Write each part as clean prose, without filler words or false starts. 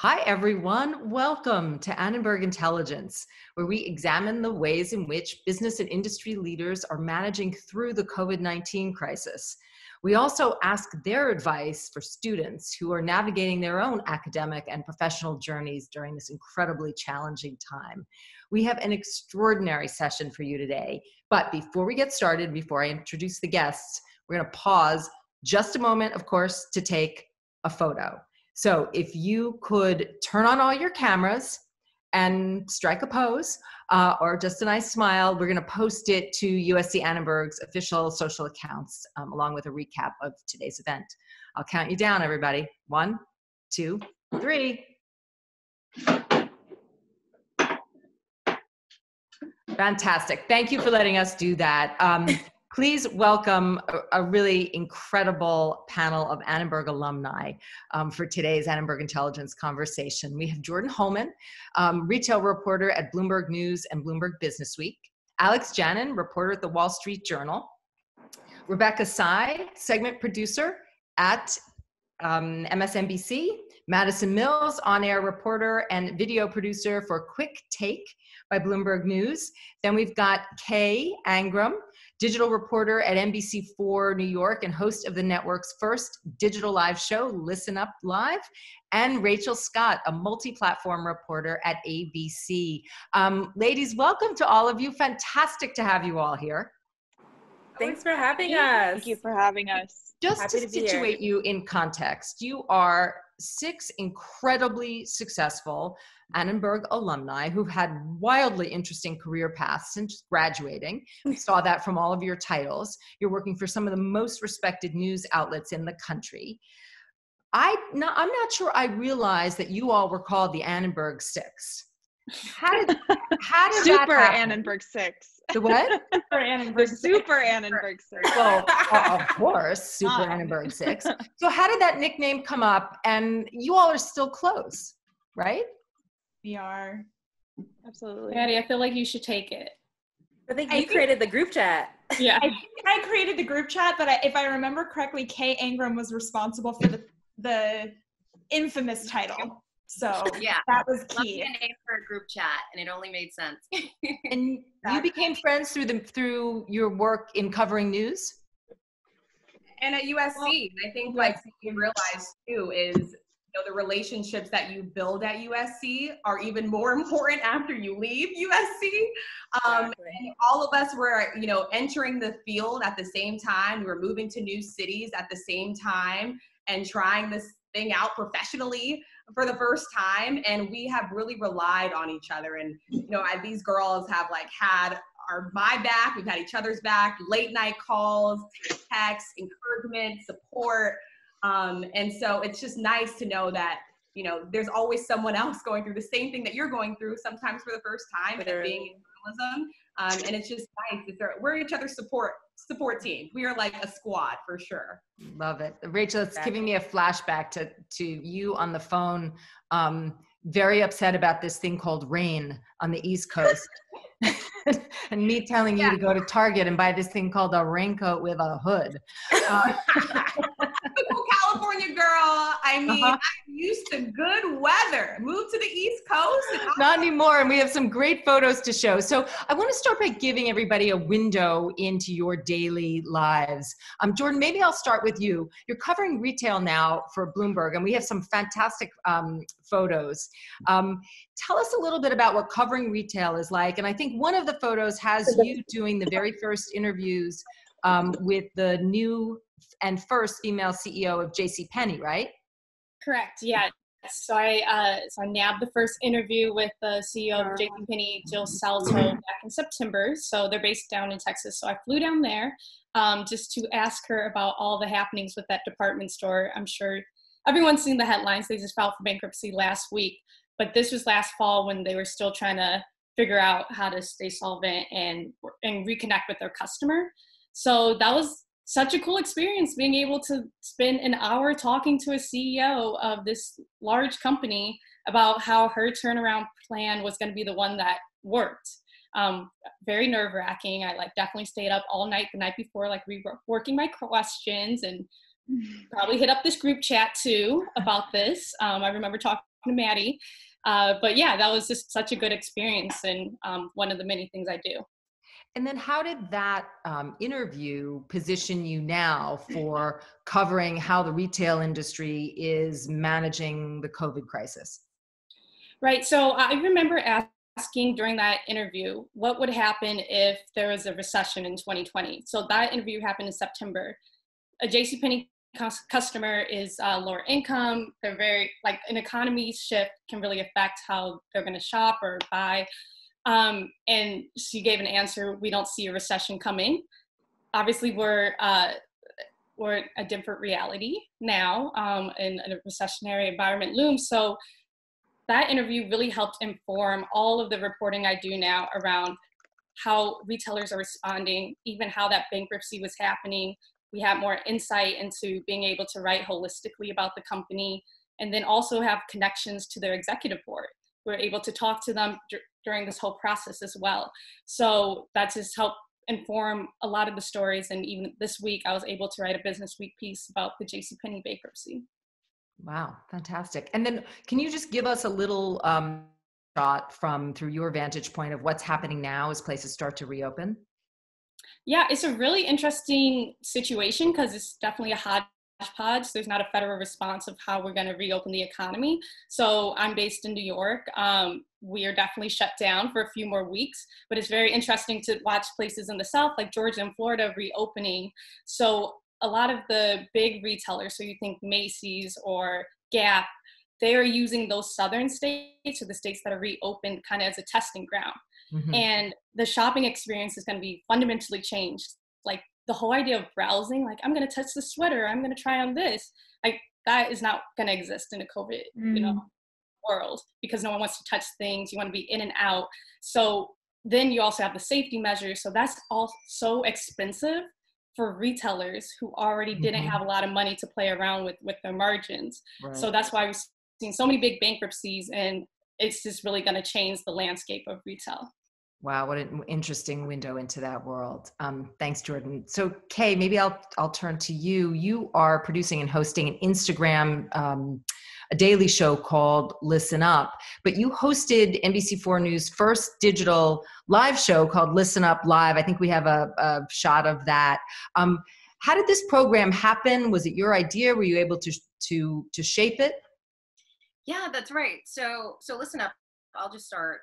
Hi, everyone. Welcome to Annenberg Intelligence, where we examine the ways in which business and industry leaders are managing through the COVID-19 crisis. We also ask their advice for students who are navigating their own academic and professional journeys during this incredibly challenging time. We have an extraordinary session for you today. But before we get started, before I introduce the guests, we're going to pause just a moment, of course, to take a photo. So if you could turn on all your cameras and strike a pose or just a nice smile, we're going to post it to USC Annenberg's official social accounts along with a recap of today's event. I'll count you down, everybody. 1, 2, 3. Fantastic. Thank you for letting us do that. Please welcome a really incredible panel of Annenberg alumni for today's Annenberg Intelligence conversation. We have Jordyn Holman, retail reporter at Bloomberg News and Bloomberg Businessweek; Alex Janin, reporter at the Wall Street Journal; Rebecca Sy, segment producer at MSNBC; Madison Mills, on-air reporter and video producer for Quick Take by Bloomberg News. Then we've got Kay Angrum, digital reporter at NBC4 New York and host of the network's first digital live show, Listen Up Live; and Rachel Scott, a multi-platform reporter at ABC. Ladies, welcome to all of you. Fantastic to have you all here. Thanks for having us. Thank you for having us. Just to situate you in context, you are 6 incredibly successful Annenberg alumni who've had wildly interesting career paths since graduating. We saw that from all of your titles. You're working for some of the most respected news outlets in the country. I'm not sure I realized that you all were called the Annenberg Six. How did Super that happen? Annenberg Six. The what? Super Annenberg Six. Well, of course, Super Annenberg Six. So how did that nickname come up? And you all are still close, right? We are. Absolutely. Maddie, I feel like you should take it. I think you created the group chat. Yeah. I created the group chat, but if I remember correctly, Kay Angrum was responsible for the infamous title. So yeah, that was key. Love the name for a group chat, and it only made sense. And you became friends through your work in covering news? And at USC, I think like you realize too is the relationships that you build at USC are even more important after you leave USC. And all of us were, entering the field at the same time. We were moving to new cities at the same time and trying this thing out professionally for the first time. And we have really relied on each other. And, these girls have had my back, we've had each other's back, late night calls, texts, encouragement, support. And so it's just nice to know that, there's always someone else going through the same thing that you're going through, sometimes for the first time, and being in journalism. And it's just nice. We're each other's support team. We are like a squad for sure. Love it. Rachel, it's giving me a flashback to you on the phone, very upset about this thing called rain on the East Coast. And me telling you to go to Target and buy this thing called a raincoat with a hood. California girl. I mean, I'm used to good weather. Moved to the East Coast. Not anymore. And we have some great photos to show. So I want to start by giving everybody a window into your daily lives. Jordyn, maybe I'll start with you. You're covering retail now for Bloomberg, and we have some fantastic photos. Tell us a little bit about what covering retail is like. And I think one of the photos has you doing the very first interviews with the new and first female CEO of JCPenney, right? Correct. Yeah. So I nabbed the first interview with the CEO of JCPenney, Jill Salto, back in September. So they're based down in Texas. So I flew down there just to ask her about all the happenings with that department store. I'm sure everyone's seen the headlines. They just filed for bankruptcy last week. But this was last fall when they were still trying to figure out how to stay solvent and reconnect with their customer. So that was such a cool experience, being able to spend an hour talking to a CEO of this large company about how her turnaround plan was going to be the one that worked. Very nerve-wracking. I definitely stayed up all night the night before, reworking my questions, and probably hit up this group chat too about this. I remember talking to Maddie. But yeah, that was just such a good experience, and one of the many things I do. And then how did that interview position you now for covering how the retail industry is managing the COVID crisis? Right. So I remember asking during that interview, what would happen if there was a recession in 2020? So that interview happened in September. A JCPenney customer is lower income. They're very, like, an economy shift can really affect how they're going to shop or buy. And she gave an answer, we don't see a recession coming. Obviously, we're a different reality now, and a recessionary environment looms. So that interview really helped inform all of the reporting I do now around how retailers are responding, even how that bankruptcy was happening. We had more insight into being able to write holistically about the company, and then also have connections to their executive board. We're able to talk to them during this whole process as well. So that just helped inform a lot of the stories. And even this week, I was able to write a Businessweek piece about the JCPenney bankruptcy. Wow, fantastic. And then can you just give us a little shot through your vantage point of what's happening now as places start to reopen? Yeah, it's a really interesting situation because it's definitely a hodgepodge. There's not a federal response of how we're going to reopen the economy. So I'm based in New York. We are definitely shut down for a few more weeks, but it's very interesting to watch places in the South like Georgia and Florida reopening. So a lot of the big retailers, so you think Macy's or Gap, they are using those southern states or the states that are reopened kind of as a testing ground. Mm-hmm. And the shopping experience is going to be fundamentally changed. Like the whole idea of browsing, like I'm going to touch the sweater, I'm going to try on this, like that is not going to exist in a COVID, world, because no one wants to touch things. You want to be in and out. So then you also have the safety measures. So that's all so expensive for retailers who already didn't have a lot of money to play around with their margins. Right. So that's why we've seen so many big bankruptcies, and it's just really going to change the landscape of retail. Wow, what an interesting window into that world. Thanks, Jordyn. So Kay, maybe I'll turn to you. You are producing and hosting an Instagram, a daily show called Listen Up, but you hosted NBC4 News' first digital live show called Listen Up Live. I think we have a shot of that. How did this program happen? Was it your idea? Were you able to shape it? Yeah, that's right. So Listen Up, I'll just start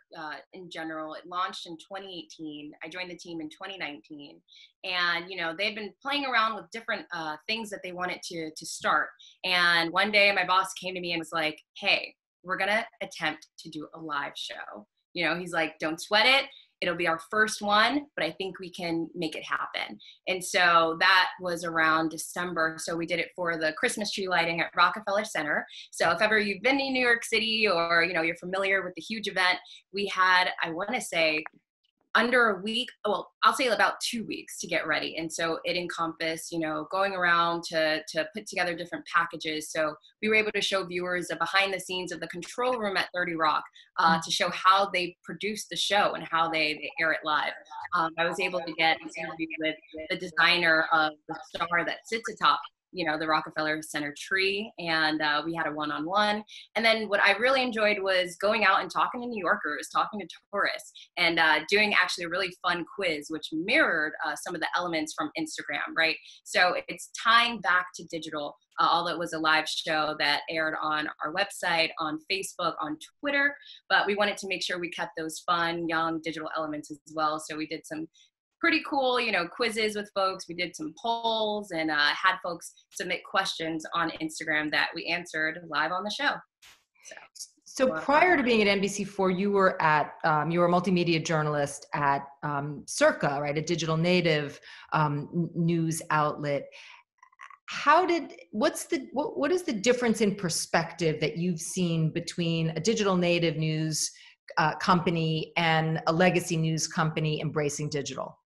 in general. It launched in 2018. I joined the team in 2019. And, they'd been playing around with different things that they wanted to start. And one day my boss came to me and was like, hey, we're going to attempt to do a live show. He's like, don't sweat it. It'll be our first one, but I think we can make it happen. And so that was around December. So we did it for the Christmas tree lighting at Rockefeller Center. So if ever you've been in New York City or, you're familiar with the huge event, we had, I want to say, under a week, well, I'll say about 2 weeks to get ready. And so it encompassed, going around to put together different packages. So we were able to show viewers a behind the scenes of the control room at 30 Rock to show how they produce the show and how they air it live. I was able to get an interview with the designer of the star that sits atop the Rockefeller Center tree, and we had a one-on-one. And then what I really enjoyed was going out and talking to New Yorkers, talking to tourists, and doing actually a really fun quiz, which mirrored some of the elements from Instagram, right? So it's tying back to digital, although it was a live show that aired on our website, on Facebook, on Twitter, but we wanted to make sure we kept those fun, young digital elements as well. So we did some pretty cool, quizzes with folks. We did some polls and had folks submit questions on Instagram that we answered live on the show. So prior to being at NBC4, you were a multimedia journalist at Circa, right? A digital native news outlet. What is the difference in perspective that you've seen between a digital native news company and a legacy news company embracing digital?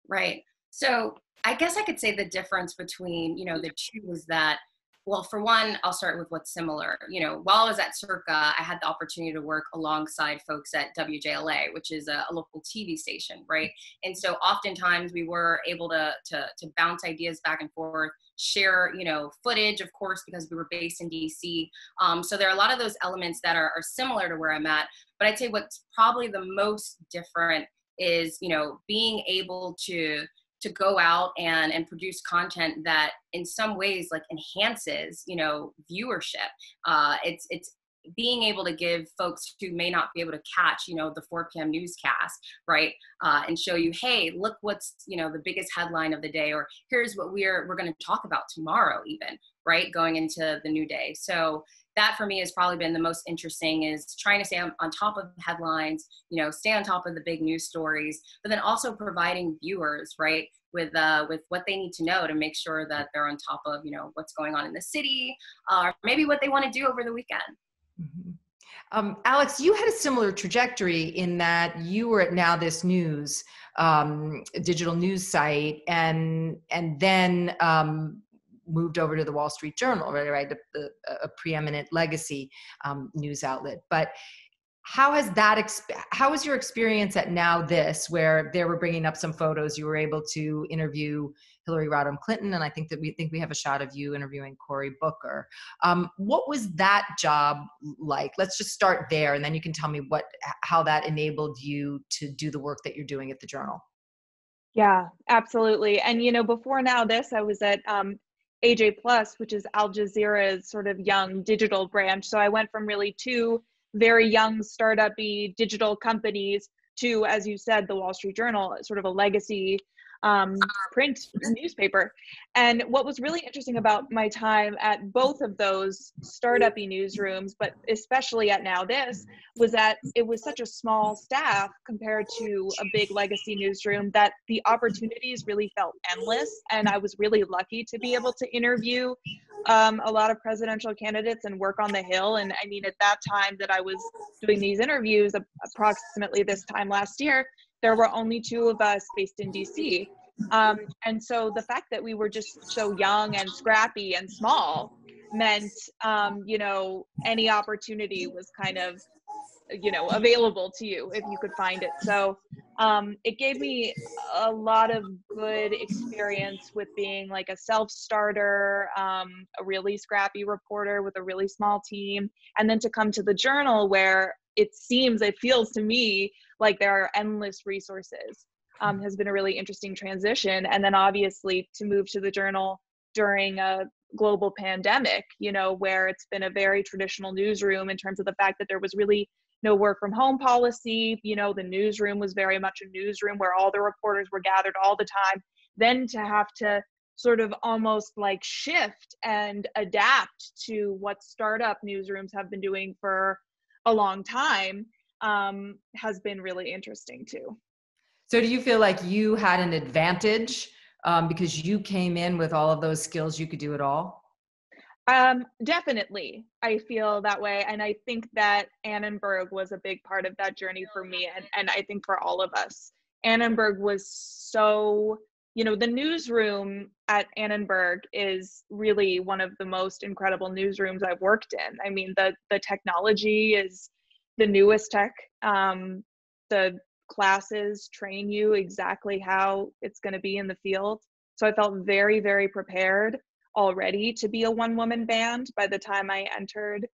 Right. So I guess I could say the difference between, the two is that Well, for one, I'll start with what's similar. While I was at Circa, I had the opportunity to work alongside folks at WJLA, which is a local TV station, right? And so oftentimes we were able to bounce ideas back and forth, share, footage, of course, because we were based in DC. So there are a lot of those elements that are similar to where I'm at. But I'd say what's probably the most different is, being able to go out and produce content that in some ways like enhances, viewership. It's being able to give folks who may not be able to catch, the 4 p.m. newscast, right? And show you, hey, look what's, the biggest headline of the day, or here's what we're going to talk about tomorrow even, right? Going into the new day. So that for me has probably been the most interesting, is trying to stay on top of headlines, stay on top of the big news stories, but then also providing viewers, right, with what they need to know to make sure that they're on top of, what's going on in the city, or maybe what they want to do over the weekend. Mm-hmm. Alex, you had a similar trajectory in that you were at Now This News, digital news site, and then moved over to the Wall Street Journal, right? A preeminent legacy news outlet. But how was your experience at Now This, where they were bringing up some photos? You were able to interview Hillary Rodham Clinton, and I think we have a shot of you interviewing Cory Booker. What was that job like? Let's just start there, and then you can tell me how that enabled you to do the work that you're doing at the Journal. Yeah, absolutely. And before Now This, I was at AJ Plus, which is Al Jazeera's sort of young digital branch. So I went from really 2 very young startup-y digital companies to, as you said, the Wall Street Journal, sort of a legacy print newspaper. And what was really interesting about my time at both of those startup-y newsrooms, but especially at Now This, was that it was such a small staff compared to a big legacy newsroom that the opportunities really felt endless. And I was really lucky to be able to interview a lot of presidential candidates and work on the Hill. And I mean, at that time that I was doing these interviews, approximately this time last year, there were only 2 of us based in DC. And so the fact that we were just so young and scrappy and small meant, any opportunity was kind of, available to you if you could find it. So it gave me a lot of good experience with being like a self-starter, a really scrappy reporter with a really small team. And then to come to the Journal, where it feels to me like there are endless resources, has been a really interesting transition. And then obviously to move to the Journal during a global pandemic, where it's been a very traditional newsroom in terms of the fact that there was really no work from home policy. The newsroom was very much a newsroom where all the reporters were gathered all the time. Then to have to sort of almost like shift and adapt to what startup newsrooms have been doing for a long time has been really interesting too. So do you feel like you had an advantage because you came in with all of those skills, you could do it all? Definitely. I feel that way. And I think that Annenberg was a big part of that journey for me. And I think for all of us, Annenberg was so, the newsroom at Annenberg is really one of the most incredible newsrooms I've worked in. I mean, the technology is the newest tech. The classes train you exactly how it's going to be in the field. So I felt very, very prepared already to be a one-woman band by the time I entered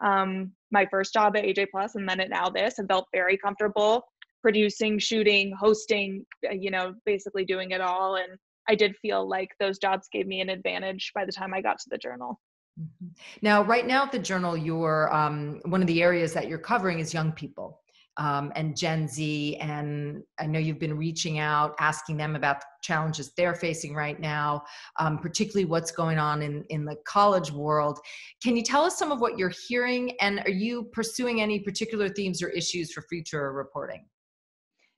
my first job at AJ Plus, and then at Now This. I felt very comfortable producing, shooting, hosting, basically doing it all. And I did feel like those jobs gave me an advantage by the time I got to the Journal. Mm-hmm. Now, right now at the Journal, you're one of the areas that you're covering is young people. And Gen Z, and I know you've been reaching out, asking them about the challenges they're facing right now, particularly what's going on in the college world. Can you tell us some of what you're hearing, and are you pursuing any particular themes or issues for future reporting?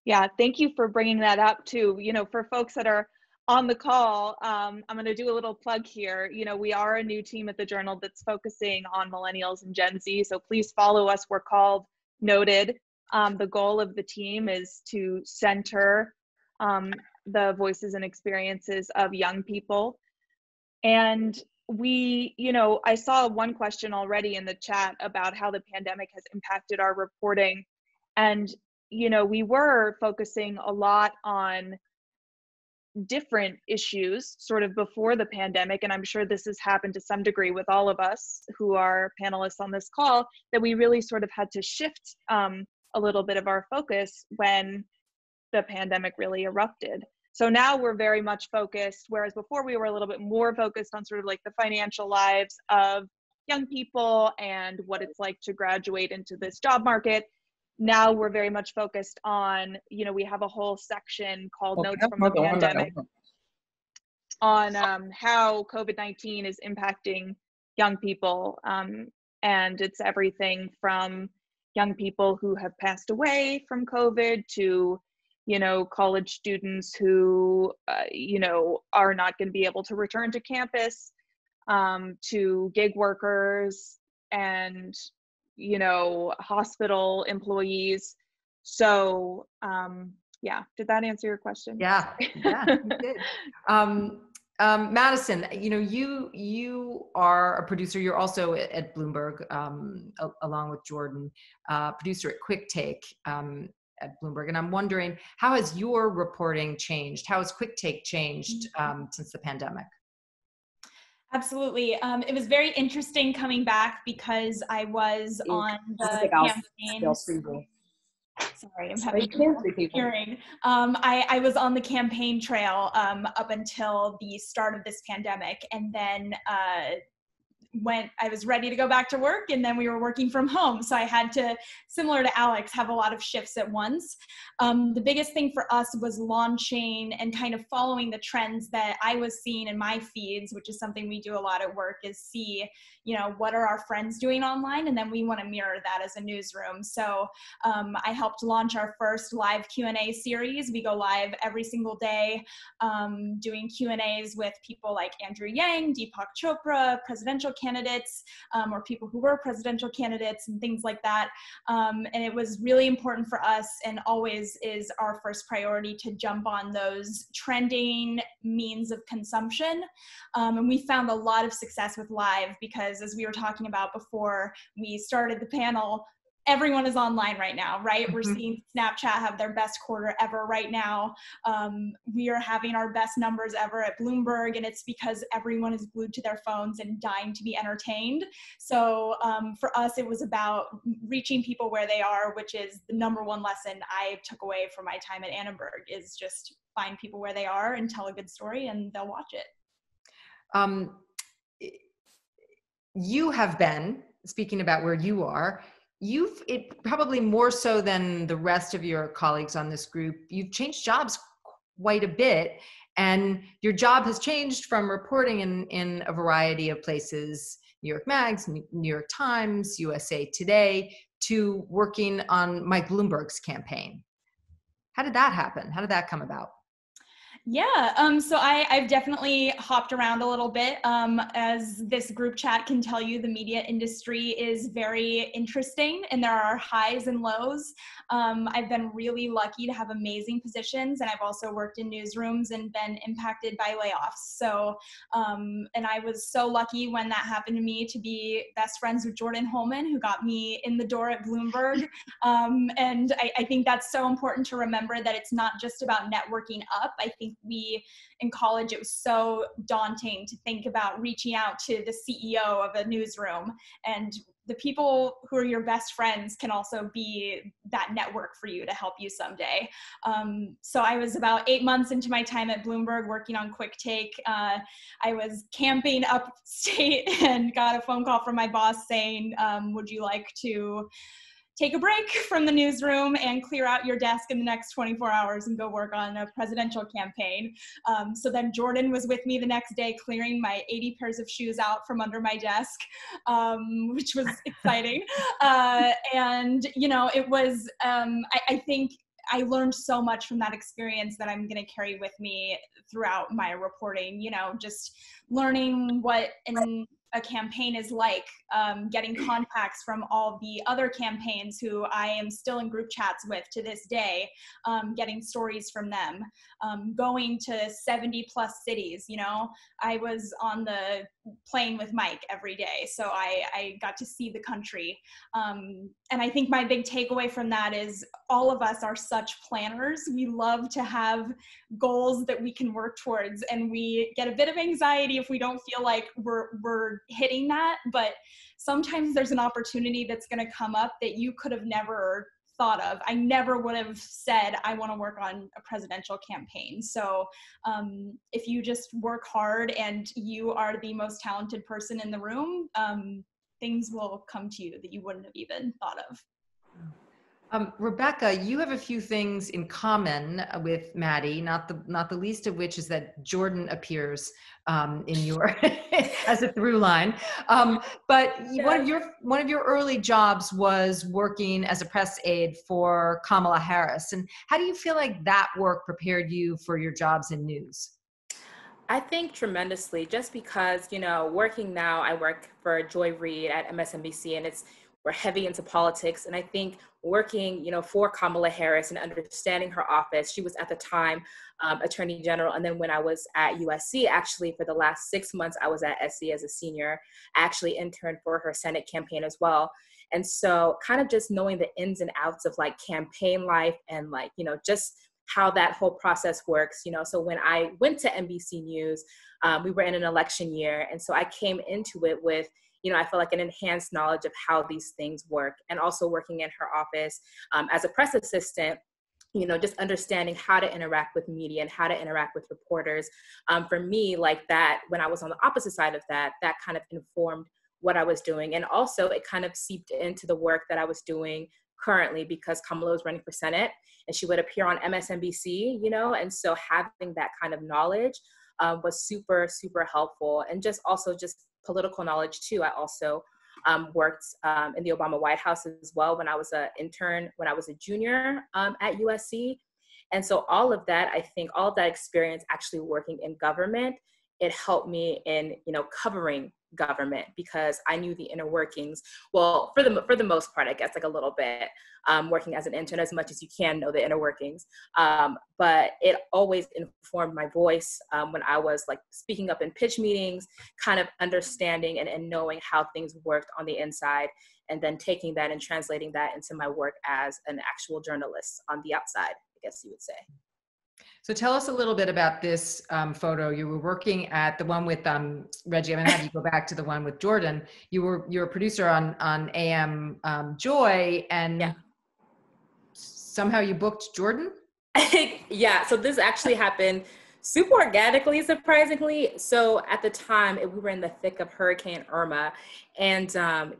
Yeah, thank you for bringing that up too. For folks that are on the call, I'm going to do a little plug here. We are a new team at the Journal that's focusing on millennials and Gen Z, so please follow us. We're called Noted. The goal of the team is to center the voices and experiences of young people. And I saw one question already in the chat about how the pandemic has impacted our reporting. And, we were focusing a lot on different issues sort of before the pandemic. And I'm sure this has happened to some degree with all of us who are panelists on this call, that we really sort of had to shift a little bit of our focus when the pandemic really erupted. So now we're very much focused, whereas before we were a little bit more focused on sort of like the financial lives of young people and what it's like to graduate into this job market. Now we're very much focused on, we have a whole section called Notes from the Pandemic on how COVID-19 is impacting young people. And it's everything from young people who have passed away from COVID to college students who, are not going to be able to return to campus, to gig workers and, hospital employees. So, did that answer your question? Yeah, you did. Madison, you are a producer. You're also at Bloomberg, along with Jordyn, producer at Quick Take, at Bloomberg. And I'm wondering, how has your reporting changed? How has Quick Take changed since the pandemic? Absolutely. It was very interesting coming back because I was on the campaign. Sorry, I'm having hearing. I was on the campaign trail up until the start of this pandemic. And then when I was ready to go back to work, and then we were working from home. So I had to, similar to Alex, have a lot of shifts at once. The biggest thing for us was launching and kind of following the trends that I was seeing in my feeds, which is something we do a lot at work, is see, what are our friends doing online? And then we want to mirror that as a newsroom. So I helped launch our first live Q&A series. We go live every single day doing Q&As with people like Andrew Yang, Deepak Chopra, presidential candidates, or people who were presidential candidates and things like that. And it was really important for us, and always is our first priority, to jump on those trending means of consumption. And we found a lot of success with live because, as we were talking about before we started the panel, everyone is online right now, right? Mm-hmm. We're seeing Snapchat have their best quarter ever right now. We are having our best numbers ever at Bloomberg, and it's because everyone is glued to their phones and dying to be entertained. So for us, it was about reaching people where they are, which is the number one lesson I took away from my time at Annenberg, is just find people where they are and tell a good story and they'll watch it. You have been, speaking about where you are, it probably more so than the rest of your colleagues on this group, you've changed jobs quite a bit, and your job has changed from reporting in a variety of places, New York Mags, New York Times, USA Today, to working on Mike Bloomberg's campaign. How did that happen? How did that come about? Yeah, so I've definitely hopped around a little bit. As this group chat can tell you, the media industry is very interesting and there are highs and lows. I've been really lucky to have amazing positions, and I've also worked in newsrooms and been impacted by layoffs. So, and I was so lucky when that happened to me to be best friends with Jordyn Holman, who got me in the door at Bloomberg. And I think that's so important to remember, that it's not just about networking up. I think in college, it was so daunting to think about reaching out to the CEO of a newsroom, and the people who are your best friends can also be that network for you to help you someday. So I was about 8 months into my time at Bloomberg working on Quick Take. I was camping upstate and got a phone call from my boss saying, would you like to take a break from the newsroom and clear out your desk in the next 24 hours and go work on a presidential campaign. So then Jordyn was with me the next day, clearing my 80 pairs of shoes out from under my desk, which was exciting. And, it was, I think I learned so much from that experience that I'm going to carry with me throughout my reporting, just learning what, and a campaign is like, getting contacts from all the other campaigns who I am still in group chats with to this day, getting stories from them, going to 70 plus cities. You know, I was on the plane with Mike every day, so I got to see the country. And I think my big takeaway from that is all of us are such planners. We love to have goals that we can work towards, and we get a bit of anxiety if we don't feel like we're hitting that. But sometimes there's an opportunity that's going to come up that you could have never thought of. I never would have said I want to work on a presidential campaign. So if you just work hard and you are the most talented person in the room, things will come to you that you wouldn't have even thought of. Rebecca, you have a few things in common with Maddie, not the least of which is that Jordyn appears in your as a through line. But one of your early jobs was working as a press aide for Kamala Harris. And how do you feel like that work prepared you for your jobs in news? I think tremendously, just because, you know, working now, I work for Joy Reid at MSNBC, and we're heavy into politics. And I think working, you know, for Kamala Harris and understanding her office, she was at the time Attorney General. And then when I was at USC, actually for the last 6 months, I was at SC as a senior. I actually interned for her Senate campaign as well. And so kind of just knowing the ins and outs of like campaign life and like, you know, just how that whole process works, you know. So when I went to NBC News, we were in an election year. And so I came into it with, you know, I feel like an enhanced knowledge of how these things work, and also working in her office as a press assistant, you know, just understanding how to interact with media and how to interact with reporters. For me, like that, when I was on the opposite side of that, that kind of informed what I was doing. And also it kind of seeped into the work that I was doing currently, because Kamala was running for Senate and she would appear on MSNBC, you know, and so having that kind of knowledge was super, super helpful. And just also just political knowledge too. I also worked in the Obama White House as well when I was an intern, when I was a junior at USC. And so all of that, I think all of that experience actually working in government, it helped me in, you know, covering government, because I knew the inner workings. Well, for the most part, I guess, like a little bit, working as an intern, as much as you can know the inner workings. But it always informed my voice when I was like speaking up in pitch meetings, kind of understanding and knowing how things worked on the inside, and then taking that and translating that into my work as an actual journalist on the outside, I guess you would say. So tell us a little bit about this photo. You were working at the one with Reggie. I'm gonna have you go back to the one with Jordyn. You're a producer on AM Joy, and somehow you booked Jordyn? Yeah, so this actually happened super organically, surprisingly. So at the time, we were in the thick of Hurricane Irma, and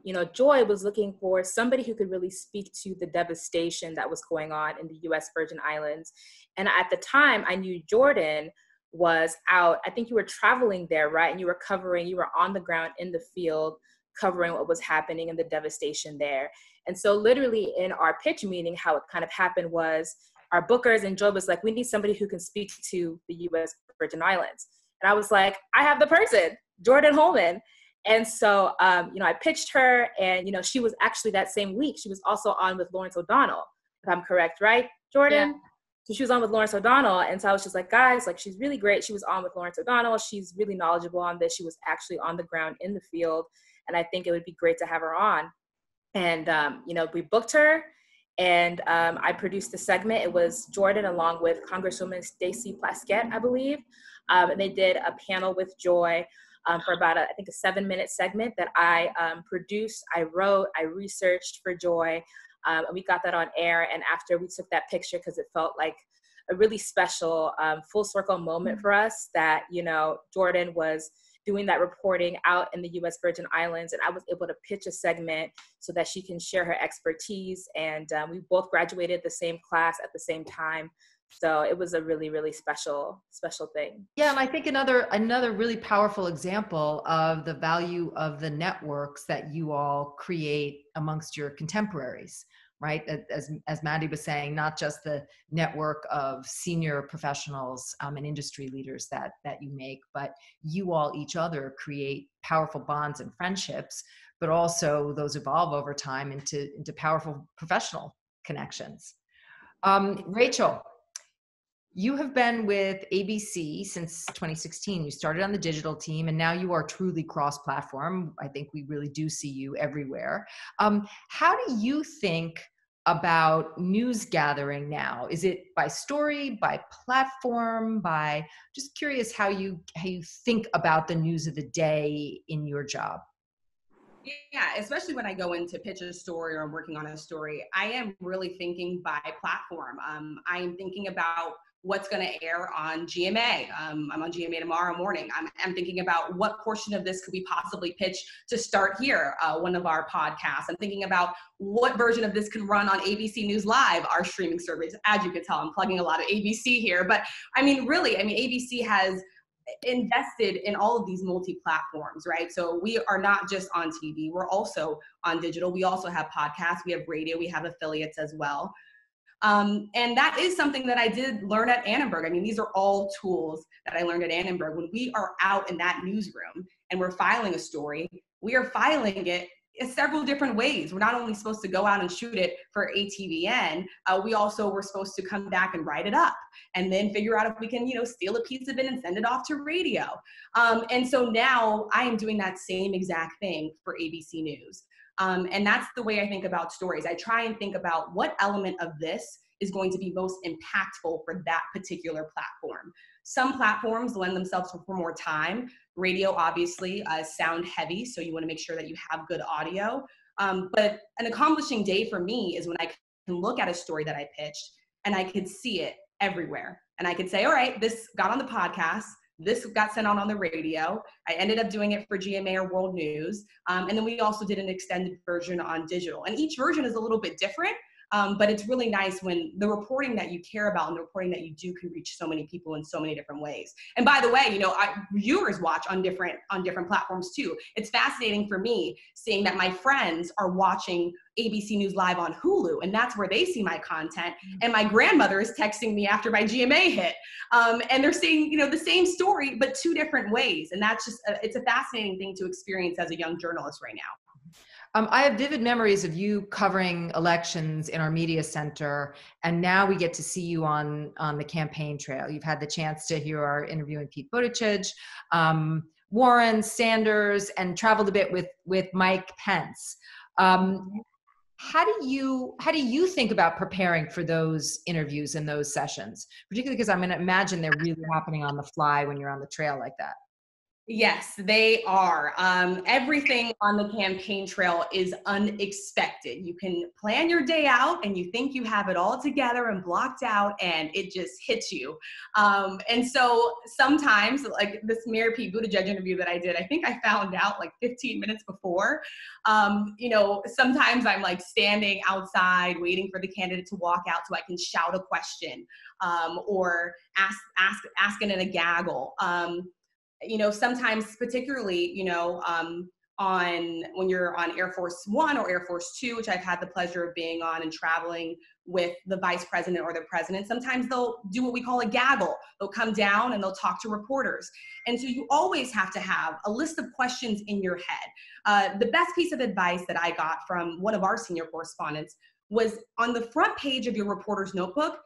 you know, Joy was looking for somebody who could really speak to the devastation that was going on in the U.S. Virgin Islands. And at the time, I knew Jordyn was out. I think you were traveling there, right? And you were on the ground in the field, covering what was happening and the devastation there. And so literally in our pitch meeting, how it kind of happened was our bookers and Joy was like, we need somebody who can speak to the U.S. Virgin Islands. And I was like, I have the person, Jordyn Holman. And so, you know, I pitched her, and, you know, she was actually that same week, she was also on with Lawrence O'Donnell, if I'm correct, right, Jordyn? Yeah. So she was on with Lawrence O'Donnell. And so I was just like, guys, like, she's really great. She was on with Lawrence O'Donnell. She's really knowledgeable on this. She was actually on the ground in the field. And I think it would be great to have her on. And, you know, we booked her, and I produced the segment. It was Jordyn along with Congresswoman Stacey Plaskett, I believe. And they did a panel with Joy for about, I think, a 7-minute segment that I produced, I wrote, I researched for Joy. And we got that on air. And after we took that picture, because it felt like a really special full circle moment for us, that, you know, Jordyn was doing that reporting out in the U.S. Virgin Islands, and I was able to pitch a segment so that she can share her expertise. And we both graduated the same class at the same time. So it was a really, really special thing. Yeah, and I think another really powerful example of the value of the networks that you all create amongst your contemporaries. right? As Maddie was saying, not just the network of senior professionals and industry leaders that you make, but you all, each other, create powerful bonds and friendships, but also those evolve over time into powerful professional connections. Rachel, you have been with ABC since 2016. You started on the digital team, and now you are truly cross-platform. I think we really do see you everywhere. How do you think about news gathering now? Is it by story, by platform, by, just curious how you think about the news of the day in your job? Yeah, especially when I go in to pitch a story or I'm working on a story, I am really thinking by platform. I am thinking about what's going to air on GMA. I'm on GMA tomorrow morning. I'm thinking about what portion of this could we possibly pitch to start here, one of our podcasts. I'm thinking about what version of this could run on ABC News Live, our streaming service. As you can tell, I'm plugging a lot of ABC here. But I mean, really, ABC has invested in all of these multi-platforms, right? So we are not just on TV, we're also on digital. We also have podcasts, we have radio, we have affiliates as well. And that is something that I did learn at Annenberg. These are all tools that I learned at Annenberg. When we are out in that newsroom and we're filing a story, we are filing it in several different ways. We're not only supposed to go out and shoot it for ATVN, we also were supposed to come back and write it up and then figure out if we can, steal a piece of it and send it off to radio. And so now I am doing that same exact thing for ABC News. And that's the way I think about stories. I try and think about what element of this is going to be most impactful for that particular platform. Some platforms lend themselves for more time. Radio, obviously, sound heavy, so you want to make sure that you have good audio. But an accomplishing day for me is when I can look at a story that I pitched and I could see it everywhere. And I could say, all right, this got on the podcast, this got sent on the radio. I ended up doing it for GMA or World News. And then we also did an extended version on digital. And each version is a little bit different. But it's really nice when the reporting that you care about and the reporting that you do can reach so many people in so many different ways. And by the way, viewers watch on different platforms too. It's fascinating for me seeing that my friends are watching ABC News Live on Hulu, and that's where they see my content. And my grandmother is texting me after my GMA hit, and they're seeing the same story but two different ways. And that's just it's a fascinating thing to experience as a young journalist right now. I have vivid memories of you covering elections in our media center, and now we get to see you on the campaign trail. You've had the chance to hear our interview with Pete Buttigieg, Warren, Sanders, and traveled a bit with Mike Pence. How do you think about preparing for those interviews and those sessions, particularly because I'm going to imagine they're really happening on the fly when you're on the trail like that? Yes, they are. Everything on the campaign trail is unexpected. You can plan your day out and you think you have it all together and blocked out, and it just hits you. And so sometimes, like this Mayor Pete Buttigieg interview that I did, I think I found out like 15 minutes before. Sometimes I'm like standing outside waiting for the candidate to walk out so I can shout a question or asking in a gaggle. Sometimes particularly, on when you're on Air Force One or Air Force Two, which I've had the pleasure of being on and traveling with the vice president or the president, sometimes they'll do what we call a gaggle. They'll come down and they'll talk to reporters. And so you always have to have a list of questions in your head. The best piece of advice that I got from one of our senior correspondents was on the front page of your reporter's notebook,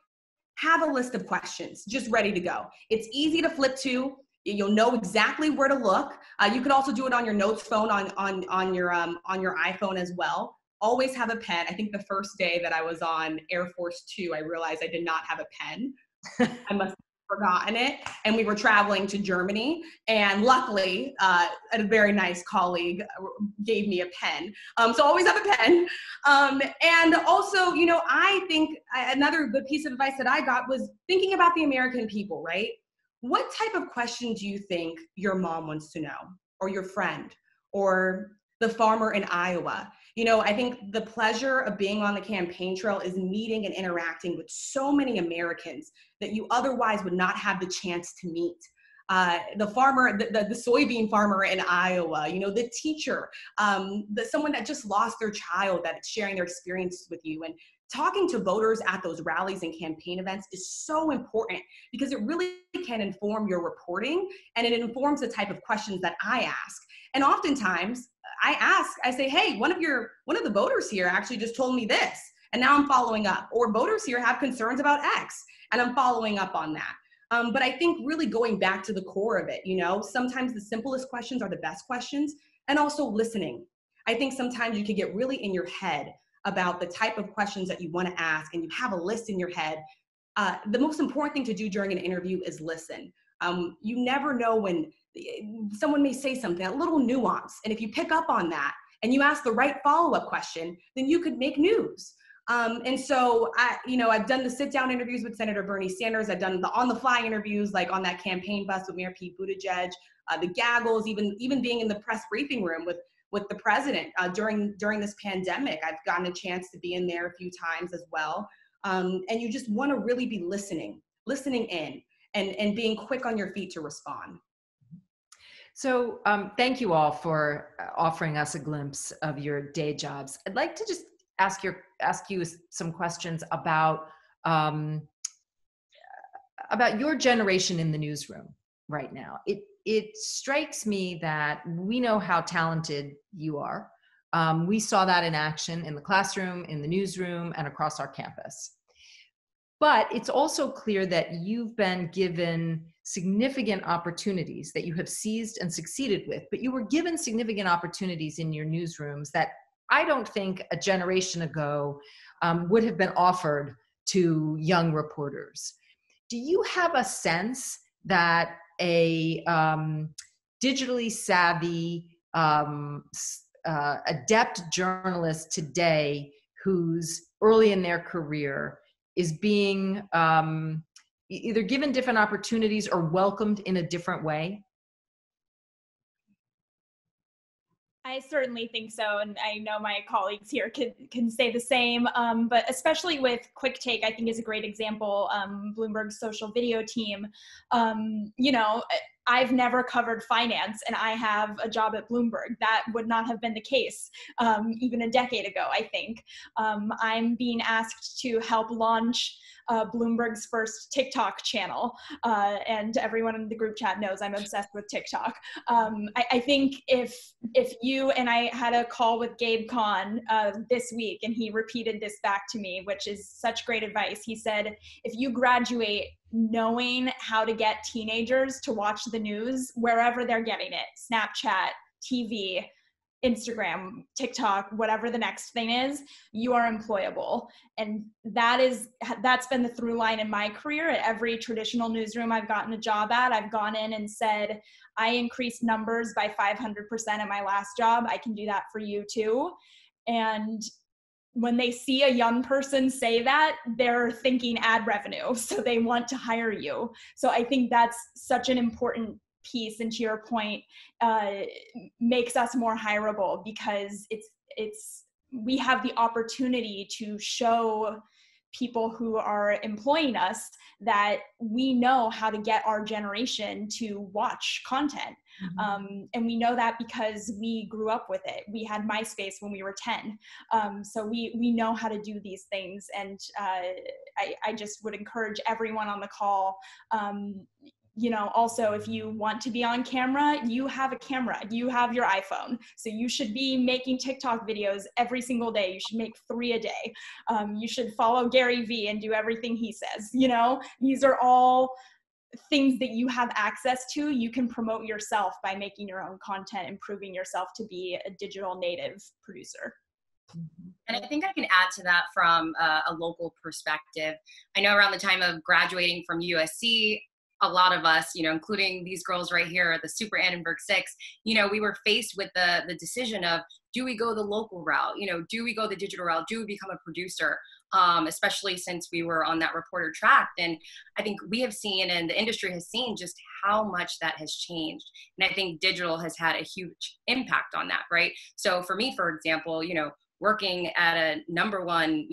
have a list of questions just ready to go. It's easy to flip to. You'll know exactly where to look. You can also do it on your notes phone on your iPhone as well. Always have a pen. I think the first day that I was on Air Force Two, I realized I did not have a pen. I must have forgotten it. And we were traveling to Germany. And luckily, a very nice colleague gave me a pen. So always have a pen. And also, I think another good piece of advice that I got was thinking about the American people, right? What type of question do you think your mom wants to know, or your friend, or the farmer in Iowa? I think the pleasure of being on the campaign trail is meeting and interacting with so many Americans that you otherwise would not have the chance to meet. the farmer, the soybean farmer in Iowa, the teacher, someone that just lost their child that's sharing their experiences with you. And talking to voters at those rallies and campaign events is so important because it really can inform your reporting, and it informs the type of questions that I ask. And oftentimes I say, hey, one of the voters here actually just told me this, and now I'm following up. Or voters here have concerns about X, and I'm following up on that. But I think really going back to the core of it, sometimes the simplest questions are the best questions, and also listening. I think sometimes you can get really in your head about the type of questions that you want to ask, and you have a list in your head. The most important thing to do during an interview is listen. You never know when someone may say something, a little nuance, and if you pick up on that and you ask the right follow-up question, then you could make news. And so I've done the sit-down interviews with Senator Bernie Sanders. I've done the on-the-fly interviews, like on that campaign bus with Mayor Pete Buttigieg, the gaggles, even being in the press briefing room with the president during this pandemic. I've gotten a chance to be in there a few times as well. And you just want to really be listening in, and being quick on your feet to respond. So thank you all for offering us a glimpse of your day jobs. I'd like to just ask you some questions about your generation in the newsroom right now. It strikes me that we know how talented you are. We saw that in action in the classroom, in the newsroom, and across our campus. But it's also clear that you've been given significant opportunities that you have seized and succeeded with, but you were given significant opportunities in your newsrooms that I don't think a generation ago would have been offered to young reporters. Do you have a sense that a digitally savvy, adept journalist today who's early in their career is being either given different opportunities or welcomed in a different way? I certainly think so, and I know my colleagues here can say the same, but especially with Quick Take, I think is a great example. Bloomberg's social video team, I've never covered finance, and I have a job at Bloomberg. That would not have been the case even a decade ago, I think. I'm being asked to help launch Bloomberg's first TikTok channel, and everyone in the group chat knows I'm obsessed with TikTok. I think if you, and I had a call with Gabe Kahn this week, and he repeated this back to me, which is such great advice. He said, if you graduate knowing how to get teenagers to watch the news wherever they're getting it, Snapchat, TV, Instagram, TikTok, whatever the next thing is, you are employable. And that's been the through line in my career. At every traditional newsroom I've gotten a job at, I've gone in and said, I increased numbers by 500% at my last job. I can do that for you too. And when they see a young person say that, they're thinking ad revenue, so they want to hire you. So I think that's such an important piece, and to your point, makes us more hireable, because we have the opportunity to show people who are employing us that we know how to get our generation to watch content. Mm-hmm. And we know that because we grew up with it. We had MySpace when we were 10. So we know how to do these things. And I just would encourage everyone on the call, also, if you want to be on camera, you have a camera, you have your iPhone. So you should be making TikTok videos every single day. You should make 3 a day. You should follow Gary Vee and do everything he says. These are all things that you have access to. You can promote yourself by making your own content and proving yourself to be a digital native producer. And I think I can add to that from a local perspective. I know around the time of graduating from USC, a lot of us, including these girls right here, the Super Annenberg 6, we were faced with the decision of, do we go the local route? Do we go the digital route? Do we become a producer? Especially since we were on that reporter track. And I think we have seen, and the industry has seen, just how much that has changed. And I think digital has had a huge impact on that, right? So for me, for example, working at a number one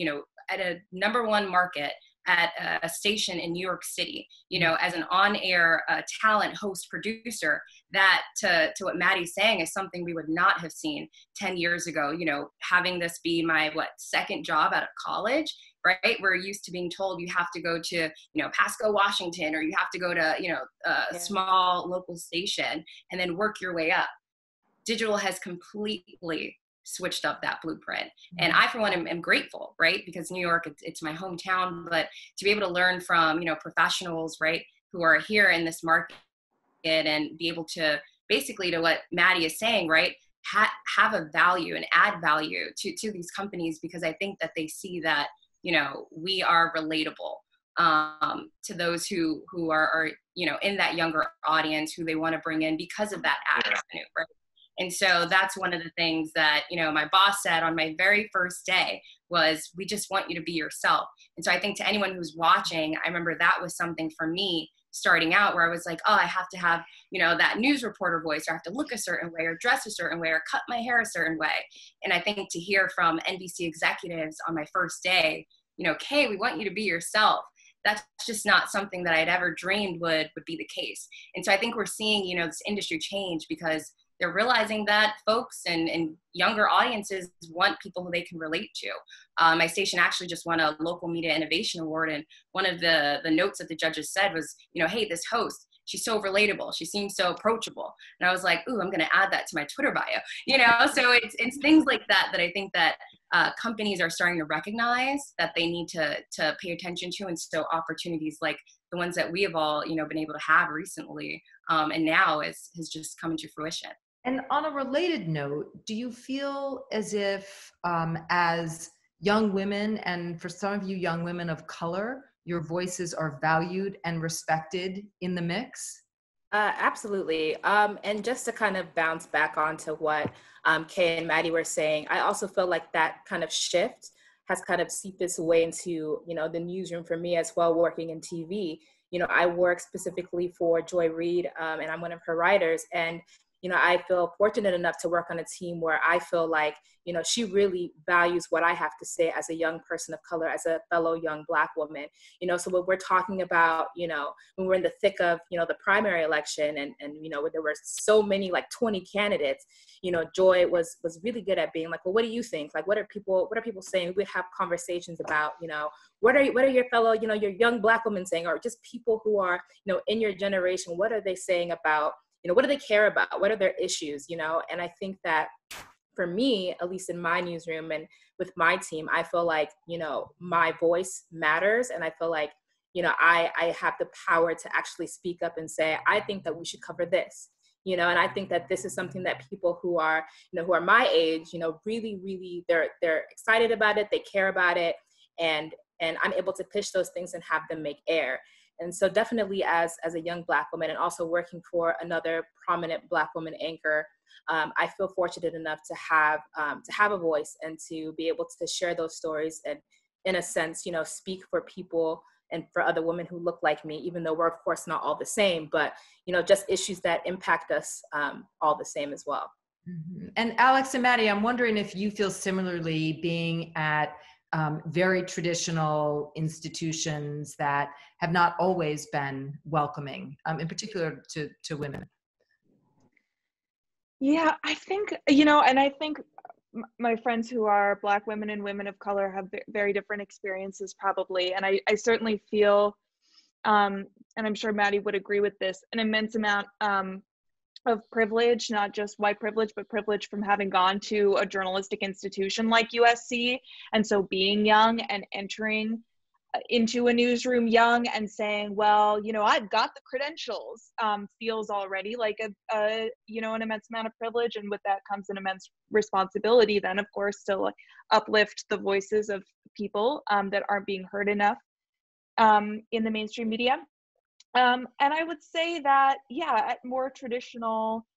market, at a station in New York City, you know, as an on-air talent host producer, that to what Maddie's saying is something we would not have seen 10 years ago. You know, having this be my second job out of college, right? We're used to being told you have to go to, you know, Pasco, Washington, or you have to go to, you know, a small local station and then work your way up. Digital has completely switched up that blueprint. And I, for one, am grateful, right? Because New York, it's my hometown, but to be able to learn from, you know, professionals, right, who are here in this market and be able to basically, to what Maddie is saying, right, have a value and add value to these companies, because I think that they see that, you know, we are relatable to those who are, you know, in that younger audience who they want to bring in because of that ad revenue, right? And so that's one of the things that, you know, my boss said on my very first day was, we just want you to be yourself. And so I think to anyone who's watching, I remember that was something for me starting out, where I was like, oh, I have to have, you know, that news reporter voice, or I have to look a certain way, or dress a certain way, or cut my hair a certain way. And I think to hear from NBC executives on my first day, you know, Kay, we want you to be yourself. That's just not something that I'd ever dreamed would be the case. And so I think we're seeing, you know, this industry change because they're realizing that folks and younger audiences want people who they can relate to. My station actually just won a local media innovation award. And one of the notes that the judges said was, you know, hey, this host, she's so relatable. She seems so approachable. And I was like, ooh, I'm going to add that to my Twitter bio, you know? So it's things like that I think that companies are starting to recognize that they need to pay attention to. And so opportunities like the ones that we have all, you know, been able to have recently and now has just come into fruition. And on a related note, do you feel as if as young women, and for some of you young women of color, your voices are valued and respected in the mix? Absolutely. And just to kind of bounce back onto what Kay and Maddie were saying, I also feel like that kind of shift has kind of seeped its way into, you know, the newsroom for me as well, working in TV. You know, I work specifically for Joy Reid, and I'm one of her writers. And you know, I feel fortunate enough to work on a team where I feel like, you know, she really values what I have to say as a young person of color, as a fellow young Black woman. You know, so when we're talking about, you know, when we're in the thick of, you know, the primary election and you know, there were so many, like 20 candidates, you know, Joy was really good at being like, well, what do you think? Like, what are people saying? We'd have conversations about, you know, what are your fellow, you know, your young Black women saying, or just people who are, you know, in your generation, what are they saying about, you know, what do they care about? What are their issues, you know? And I think that for me, at least in my newsroom and with my team, I feel like, you know, my voice matters. And I feel like, you know, I have the power to actually speak up and say, I think that we should cover this, you know? And I think that this is something that people who are, you know, who are my age, you know, really, they're excited about it. They care about it. And I'm able to pitch those things and have them make air. And so definitely as a young Black woman and also working for another prominent Black woman anchor, I feel fortunate enough to have a voice and to be able to share those stories and, in a sense, you know, speak for people and for other women who look like me, even though we're of course not all the same, but, you know, just issues that impact us all the same as well. Mm-hmm. And Alex and Maddie, I'm wondering if you feel similarly being at very traditional institutions that have not always been welcoming, in particular to women. Yeah, I think, you know, and I think my friends who are Black women and women of color have very different experiences probably. And I certainly feel, and I'm sure Maddie would agree with this, an immense amount of privilege, not just white privilege, but privilege from having gone to a journalistic institution like USC. And so being young and entering into a newsroom young and saying, well, you know, I've got the credentials, feels already like a you know, an immense amount of privilege. And with that comes an immense responsibility then, of course, to like uplift the voices of people that aren't being heard enough in the mainstream media. And I would say that, yeah, at more traditional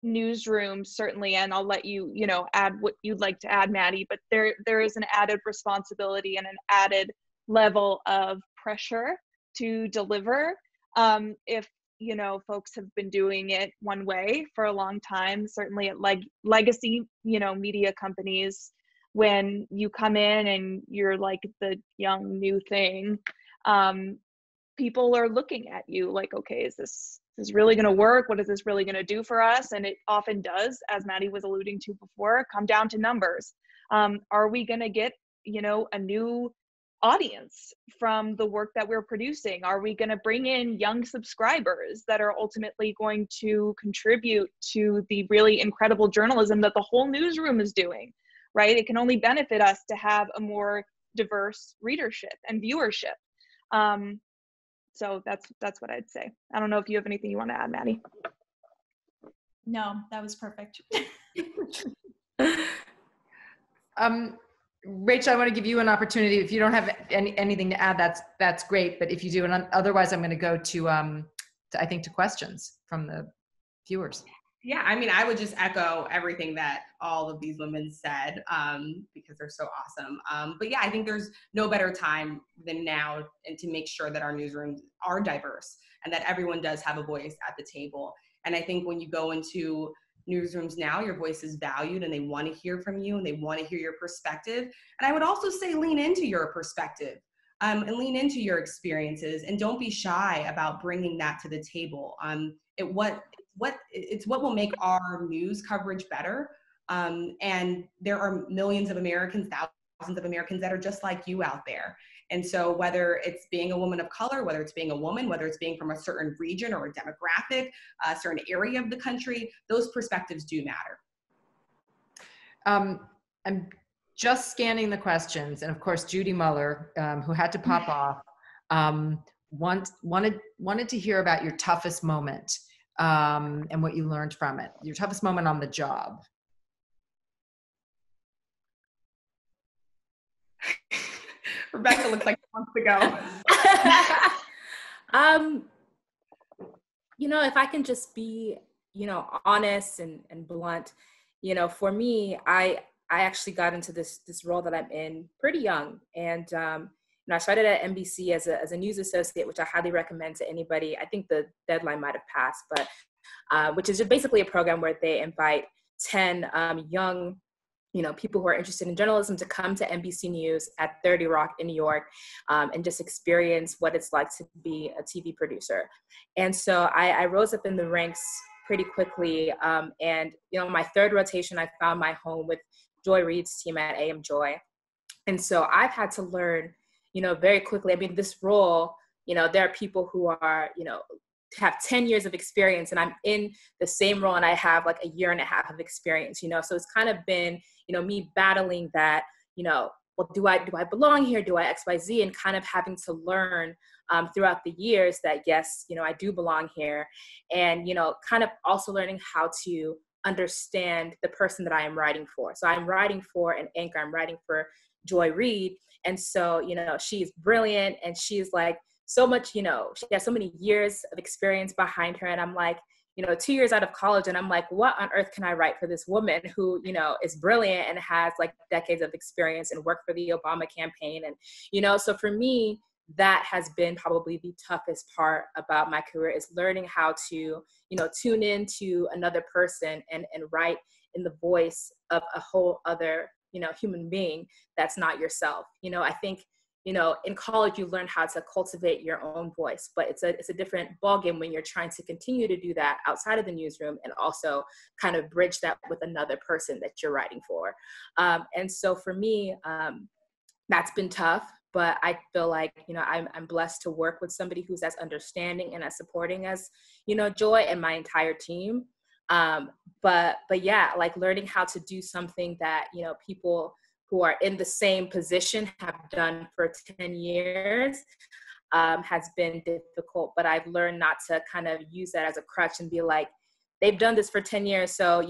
newsrooms, certainly, and I'll let you, you know, add what you'd like to add, Maddie, but there is an added responsibility and an added level of pressure to deliver. If, you know, folks have been doing it one way for a long time, certainly at legacy, you know, media companies, when you come in and you're like the young new thing, people are looking at you like, okay, is this really going to work? What is this really going to do for us? And it often does, as Maddie was alluding to before, come down to numbers. Are we going to get, a new audience from the work that we're producing? Are we going to bring in young subscribers that are ultimately going to contribute to the really incredible journalism that the whole newsroom is doing, right? It can only benefit us to have a more diverse readership and viewership. So that's what I'd say. I don't know if you have anything you want to add, Maddie. No, that was perfect. Rachel, I want to give you an opportunity. If you don't have anything to add, that's great. But if you do, and otherwise, I'm going to go to questions from the viewers. Yeah, I mean, I would just echo everything that all of these women said because they're so awesome. But yeah, I think there's no better time than now and to make sure that our newsrooms are diverse and that everyone does have a voice at the table. And I think when you go into newsrooms now, your voice is valued and they want to hear from you and they want to hear your perspective. And I would also say lean into your perspective and lean into your experiences and don't be shy about bringing that to the table. It's what will make our news coverage better. And there are millions of Americans, thousands of Americans that are just like you out there. And so whether it's being a woman of color, whether it's being a woman, whether it's being from a certain region or a demographic, a certain area of the country, those perspectives do matter. I'm just scanning the questions. And of course, Judy Muller, who had to pop off, wanted to hear about your toughest moment. And what you learned from it, your toughest moment on the job. Rebecca looks like she wants to go. If I can just be, honest and blunt, for me, I actually got into this role that I'm in pretty young. And, I started at NBC as a news associate, which I highly recommend to anybody. I think the deadline might have passed, but which is just basically a program where they invite 10 young, people who are interested in journalism to come to NBC News at 30 Rock in New York and just experience what it's like to be a TV producer. And so I rose up in the ranks pretty quickly. And, my third rotation, I found my home with Joy Reid's team at AM Joy. And so I've had to learn very quickly. I mean, this role, there are people who are, have 10 years of experience and I'm in the same role and I have like a year and a half of experience, so it's kind of been, me battling that, well, do I belong here? Do I X, Y, Z? And kind of having to learn throughout the years that yes, I do belong here. And, kind of also learning how to understand the person that I am writing for. So I'm writing for an anchor, I'm writing for Joy Reid. And so, she's brilliant and she's like so much, she has so many years of experience behind her. And I'm like, 2 years out of college and I'm like, what on earth can I write for this woman who, is brilliant and has like decades of experience and worked for the Obama campaign. And, so for me, that has been probably the toughest part about my career is learning how to, tune into another person and write in the voice of a whole other human being that's not yourself. I think, in college you learn how to cultivate your own voice, but it's a different ballgame when you're trying to continue to do that outside of the newsroom and also kind of bridge that with another person that you're writing for. And so for me, that's been tough, but I feel like, I'm blessed to work with somebody who's as understanding and as supporting as, Joy and my entire team. But yeah, like learning how to do something that, people who are in the same position have done for 10 years has been difficult, but I've learned not to kind of use that as a crutch and be like, they've done this for 10 years. So,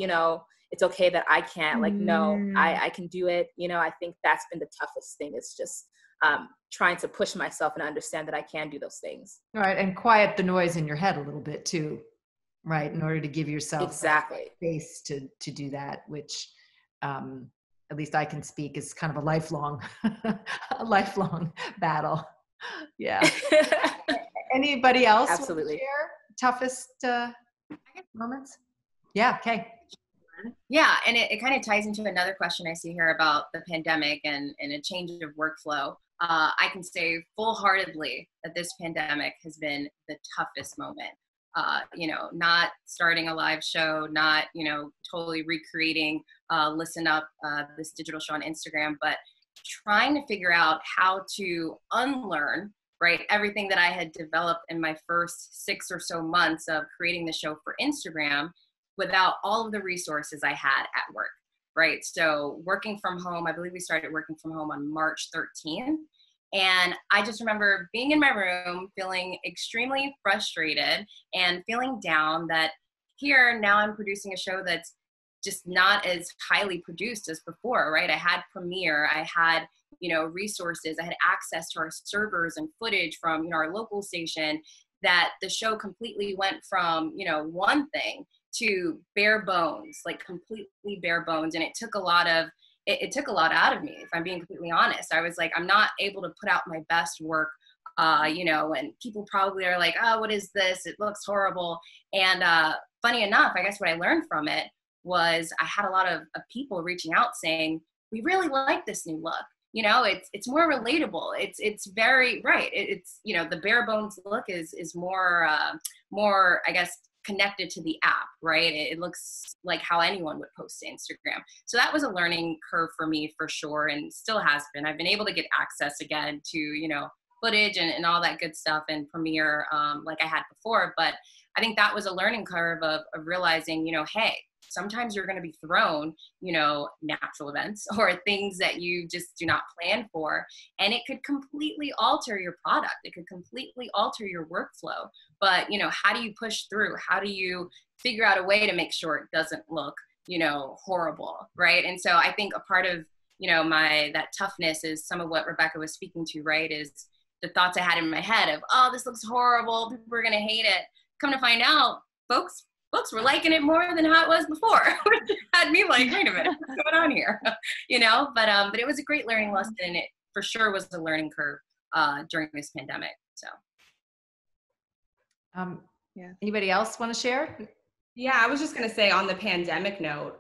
it's okay that I can't. Like, no, I can do it. I think that's been the toughest thing. It's just trying to push myself and understand that I can do those things. All right. And quiet the noise in your head a little bit too, right? In order to give yourself exactly space to do that, which at least I can speak is kind of a lifelong battle. Yeah. Anybody else? Absolutely. Share toughest moments? Yeah. Okay. Yeah, and it kind of ties into another question I see here about the pandemic and a change of workflow. I can say full-heartedly that this pandemic has been the toughest moment. Not starting a live show, not, totally recreating Listen Up, this digital show on Instagram, but trying to figure out how to unlearn, right, everything that I had developed in my first 6 or so months of creating the show for Instagram without all of the resources I had at work, right? So working from home, I believe we started working from home on March 13th. And I just remember being in my room, feeling extremely frustrated and feeling down that here now I'm producing a show that's just not as highly produced as before, right? I had Premiere, I had, resources, I had access to our servers and footage from, our local station, that the show completely went from, one thing to bare bones, like completely bare bones. And it took a lot out of me, if I'm being completely honest. I was like, I'm not able to put out my best work, and people probably are like, oh, what is this? It looks horrible. And funny enough, I guess what I learned from it was I had a lot of people reaching out saying, we really like this new look. It's more relatable. It's very, right. It's the bare bones look is more, I guess, connected to the app, right? It looks like how anyone would post to Instagram. So that was a learning curve for me for sure, and still has been. I've been able to get access again to, footage and all that good stuff and Premiere like I had before. But I think that was a learning curve of realizing, hey, sometimes you're going to be thrown, natural events or things that you just do not plan for. And it could completely alter your product. It could completely alter your workflow. But, how do you push through? How do you figure out a way to make sure it doesn't look, horrible, right? And so I think a part of, that toughness is some of what Rebecca was speaking to, right? Is the thoughts I had in my head of, oh, this looks horrible. People are going to hate it. Come to find out, folks were liking it more than how it was before, which had me like, wait a minute, what's going on here? But it was a great learning lesson. And it for sure was a learning curve during this pandemic. So. Anybody else want to share? Yeah, I was just going to say on the pandemic note,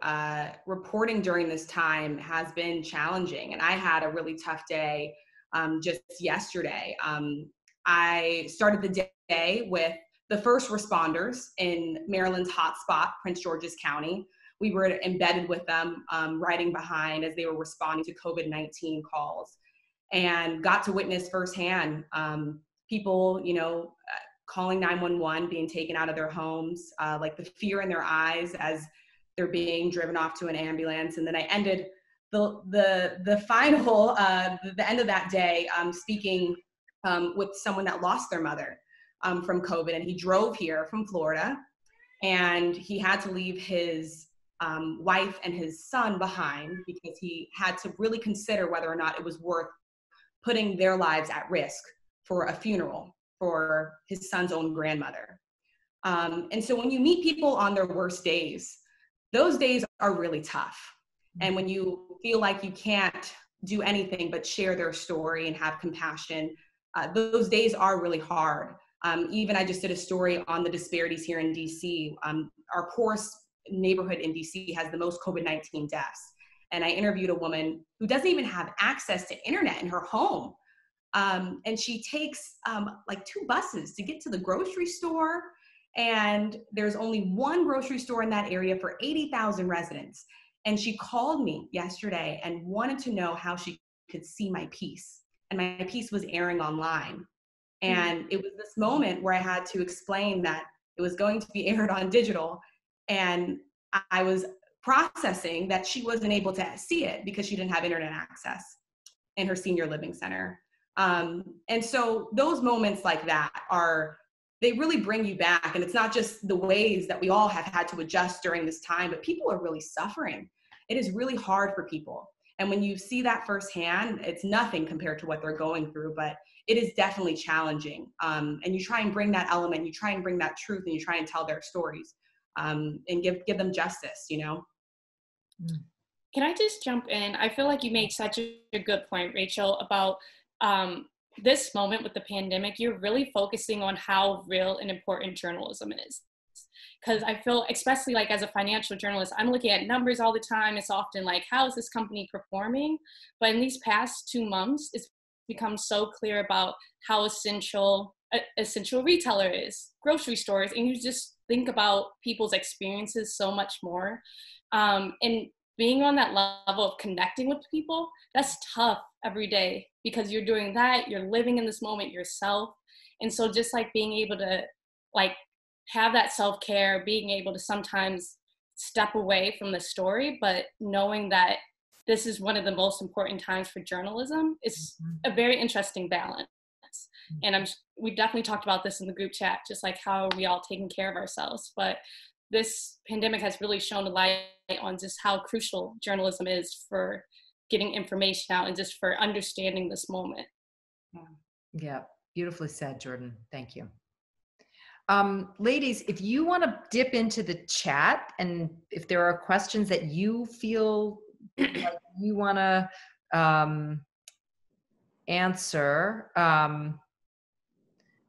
reporting during this time has been challenging. And I had a really tough day just yesterday. I started the day with the first responders in Maryland's hotspot, Prince George's County. We were embedded with them, riding behind as they were responding to COVID-19 calls, and got to witness firsthand people, calling 911, being taken out of their homes, like the fear in their eyes as they're being driven off to an ambulance. And then I ended the final, the end of that day, speaking with someone that lost their mother from COVID, and he drove here from Florida, and he had to leave his wife and his son behind because he had to really consider whether or not it was worth putting their lives at risk for a funeral for his son's own grandmother. And so when you meet people on their worst days, those days are really tough. And when you feel like you can't do anything but share their story and have compassion, those days are really hard. Even I just did a story on the disparities here in DC. Our poorest neighborhood in DC has the most COVID-19 deaths. And I interviewed a woman who doesn't even have access to internet in her home. And she takes like 2 buses to get to the grocery store. And there's only one grocery store in that area for 80,000 residents. And she called me yesterday and wanted to know how she could see my piece. And my piece was airing online. And it was this moment where I had to explain that it was going to be aired on digital. And I was processing that she wasn't able to see it because she didn't have internet access in her senior living center. And so those moments like that they really bring you back. And it's not just the ways that we all have had to adjust during this time, but people are really suffering. It is really hard for people. And when you see that firsthand, it's nothing compared to what they're going through, but it is definitely challenging. And you try and bring that element, you try and bring that truth, and you try and tell their stories, and give them justice, Can I just jump in? I feel like you made such a good point, Rachel, about this moment with the pandemic. You're really focusing on how real and important journalism is. Because I feel, especially like as a financial journalist, I'm looking at numbers all the time. It's often like, how is this company performing? But in these past 2 months, it's become so clear about how essential retailer is, grocery stores, and you just think about people's experiences so much more. And being on that level of connecting with people, that's tough every day because you're doing that, you're living in this moment yourself. And so just like being able to like have that self-care, being able to sometimes step away from the story, but knowing that this is one of the most important times for journalism is a very interesting balance. And we definitely talked about this in the group chat, just like how are we all taking care of ourselves. But this pandemic has really shown a light on just how crucial journalism is for getting information out and just for understanding this moment. Yeah, beautifully said, Jordyn. Thank you. Ladies, if you want to dip into the chat and if there are questions that you feel like you want to answer,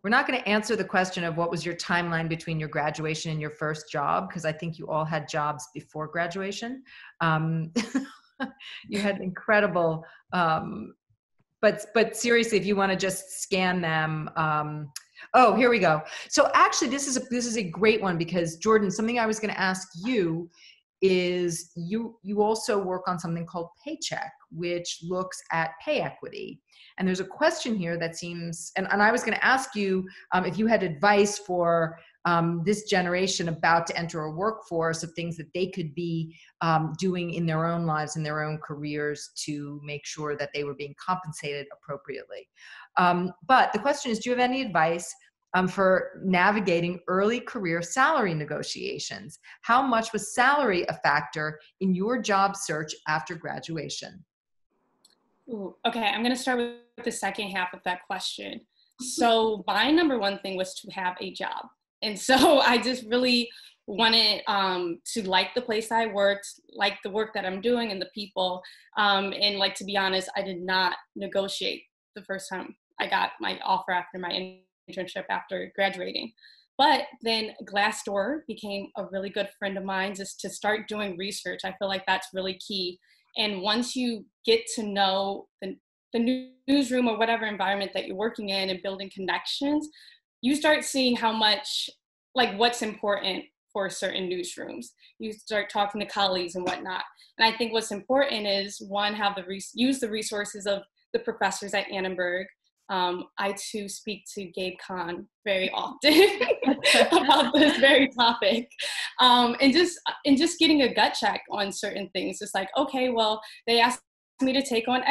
we're not going to answer the question of what was your timeline between your graduation and your first job, because I think you all had jobs before graduation. You had incredible, but seriously, if you want to just scan them. Oh, here we go. So actually, this is a great one because Jordyn, something I was going to ask you is you also work on something called Paycheck, which looks at pay equity. And there's a question here that seems, and I was going to ask you if you had advice for this generation about to enter a workforce of things that they could be doing in their own lives, in their own careers to make sure that they were being compensated appropriately. But the question is, do you have any advice for navigating early career salary negotiations? How much was salary a factor in your job search after graduation? Ooh, okay, I'm going to start with the second half of that question. So my number one thing was to have a job. And so I just really wanted to like the place I worked, like the work that I'm doing and the people. And like, to be honest, I did not negotiate the first time I got my offer after my internship after graduating. But then Glassdoor became a really good friend of mine just to start doing research. I feel like that's really key. And once you get to know the newsroom or whatever environment that you're working in and building connections, you start seeing how much, like what's important for certain newsrooms. You start talking to colleagues and whatnot. And I think what's important is, one, use the resources of the professors at Annenberg. I too speak to Gabe Kahn very often about this very topic, and just getting a gut check on certain things. It's like, okay, well, they asked me to take on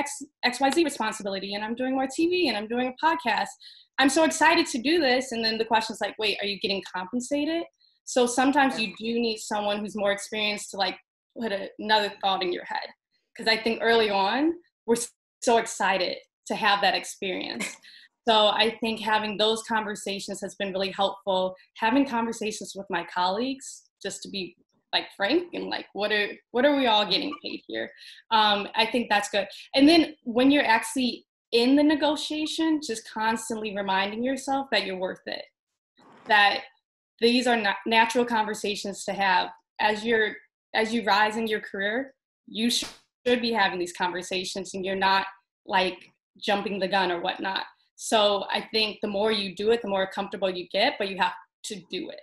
XYZ responsibility, and I'm doing more TV, and I'm doing a podcast. I'm so excited to do this, and then the question is like, wait, are you getting compensated? So sometimes you do need someone who's more experienced to like put another thought in your head, because I think early on we're so excited to have that experience. So I think having those conversations has been really helpful. Having conversations with my colleagues, just to be like frank and like, what are we all getting paid here? I think that's good. And then when you're actually in the negotiation, just constantly reminding yourself that you're worth it, that these are not natural conversations to have. As you rise in your career, you should be having these conversations, and you're not like jumping the gun or whatnot. So I think the more you do it, the more comfortable you get, but you have to do it.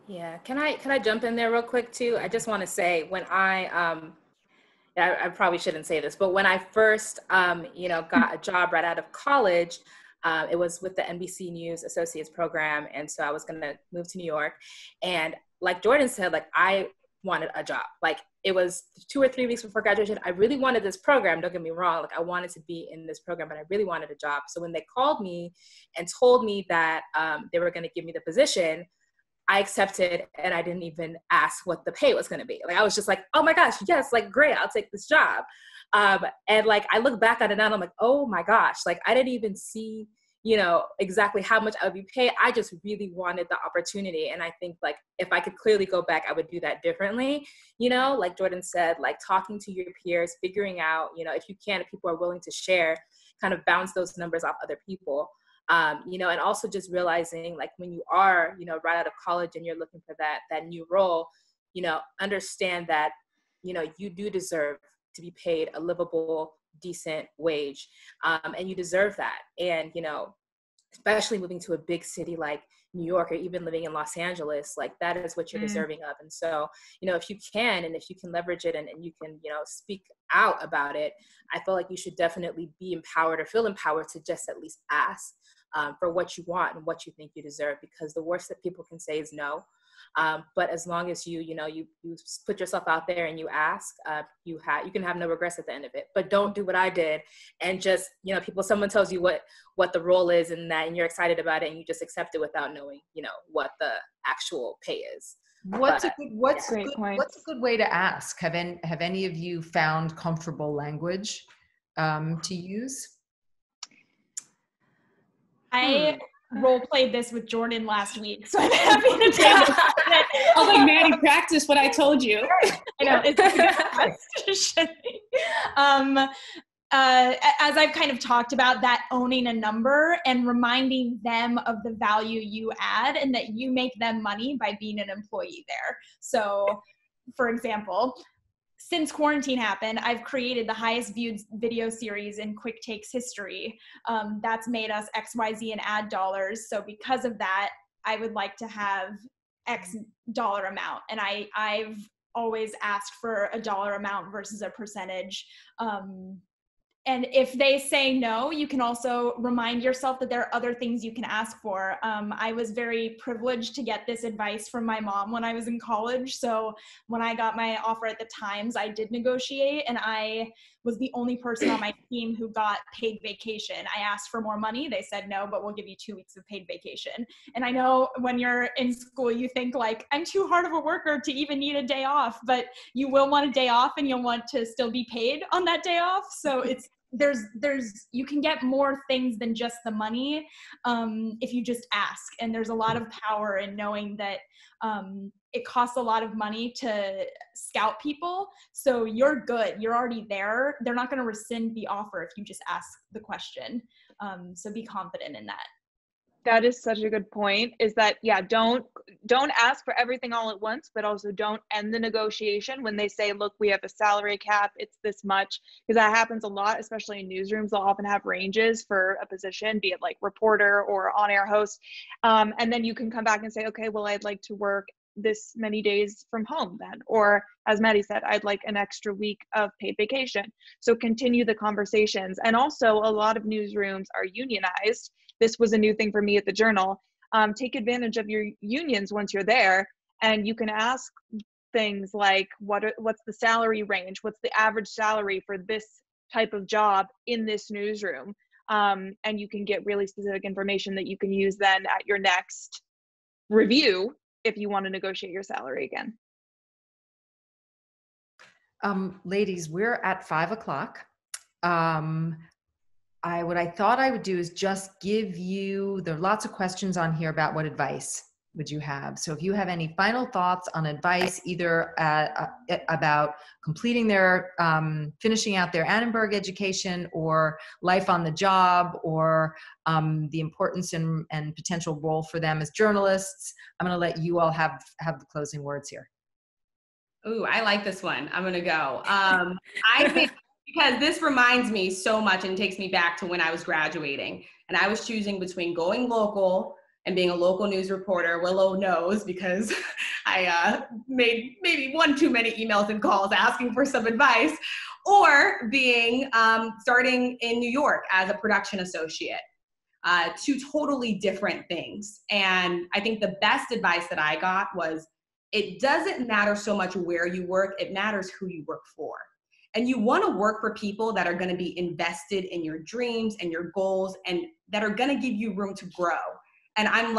Yeah, can I jump in there real quick too? I just want to say, when I probably shouldn't say this, but when I first got a job right out of college, it was with the NBC News Associates program, and so I was gonna move to New York, and like Jordyn said, like I wanted a job. Like it was 2 or 3 weeks before graduation. I really wanted this program. Don't get me wrong. Like I wanted to be in this program, but I really wanted a job. So when they called me and told me that they were going to give me the position, I accepted, and I didn't even ask what the pay was going to be. Like I was just like, oh my gosh, yes, like great, I'll take this job. And like I look back on it now, and I'm like, oh my gosh, like I didn't even see exactly how much I would be paid. I just really wanted the opportunity. And I think like, if I could clearly go back, I would do that differently. Like Jordyn said, like talking to your peers, figuring out, if you can, if people are willing to share, kind of bounce those numbers off other people. And also just realizing like when you are, right out of college and you're looking for that new role, understand that, you do deserve to be paid a livable decent wage, and you deserve that. And, especially moving to a big city like New York, or even living in Los Angeles, like that is what you're deserving of. And so, if you can, and if you can leverage it, and you can, speak out about it, I feel like you should definitely be empowered, or feel empowered to just at least ask for what you want and what you think you deserve, because the worst that people can say is no. But as long as you put yourself out there and you ask, you can have no regrets at the end of it. But don't do what I did and just, someone tells you what the role is and you're excited about it and you just accept it without knowing, what the actual pay is. What's a good way to ask? Have any of you found comfortable language to use? I role played this with Jordyn last week, so I'm happy to take it. I was like, Maddie, practice what I told you. I know, it's a good as I've kind of talked about, that owning a number and reminding them of the value you add and that you make them money by being an employee there. So, for example, since quarantine happened, I've created the highest viewed video series in Quick Takes history. That's made us XYZ in ad dollars. So because of that, I would like to have X dollar amount. And I've always asked for a dollar amount versus a percentage. And if they say no, you can also remind yourself that there are other things you can ask for. I was very privileged to get this advice from my mom when I was in college. So when I got my offer at the Times, I did negotiate, and I was the only person on my team who got paid vacation. I asked for more money. They said no, but we'll give you 2 weeks of paid vacation. And I know when you're in school, you think like, I'm too hard of a worker to even need a day off, but you will want a day off and you'll want to still be paid on that day off. So you can get more things than just the money if you just ask. And there's a lot of power in knowing that it costs a lot of money to scout people. So you're good. You're already there. They're not going to rescind the offer if you just ask the question. So be confident in that. That is such a good point, is that, don't ask for everything all at once, but also don't end the negotiation when they say, look, we have a salary cap, it's this much, because that happens a lot, especially in newsrooms. They'll often have ranges for a position, be it like reporter or on-air host. And then you can come back and say, okay, well, I'd like to work this many days from home then. Or as Maddie said, I'd like an extra week of paid vacation. So continue the conversations. And also a lot of newsrooms are unionized. This was a new thing for me at the Journal. Take advantage of your unions once you're there, and you can ask things like, what's the salary range? What's the average salary for this type of job in this newsroom? And you can get really specific information that you can use then at your next review if you want to negotiate your salary again. Ladies, we're at 5:00. What I thought I would do is just give you, there are lots of questions on here about what advice would you have. So if you have any final thoughts on advice, either about completing their, finishing out their Annenberg education, or life on the job, or the importance and potential role for them as journalists, I'm going to let you all have the closing words here. Ooh, I like this one. I'm going to go. I think, because this reminds me so much and takes me back to when I was graduating, and I was choosing between going local and being a local news reporter. Willow knows, because I made maybe one too many emails and calls asking for some advice, or being starting in New York as a production associate. Two totally different things. And I think the best advice that I got was, it doesn't matter so much where you work, it matters who you work for. And you want to work for people that are going to be invested in your dreams and your goals, and that are going to give you room to grow. And I'm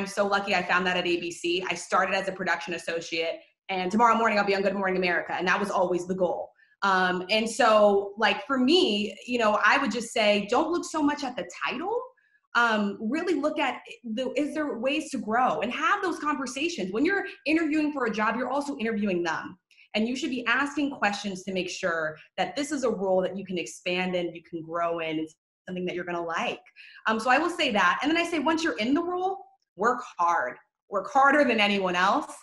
so lucky I found that at ABC. I started as a production associate, and tomorrow morning I'll be on Good Morning America. And that was always the goal. And so, like, for me, I would just say, don't look so much at the title. Really look at, is there ways to grow, and have those conversations. When you're interviewing for a job, you're also interviewing them. And you should be asking questions to make sure that this is a role that you can expand in, you can grow in, it's something that you're going to like. So I will say that. And then I say, once you're in the role, work hard. Work harder than anyone else.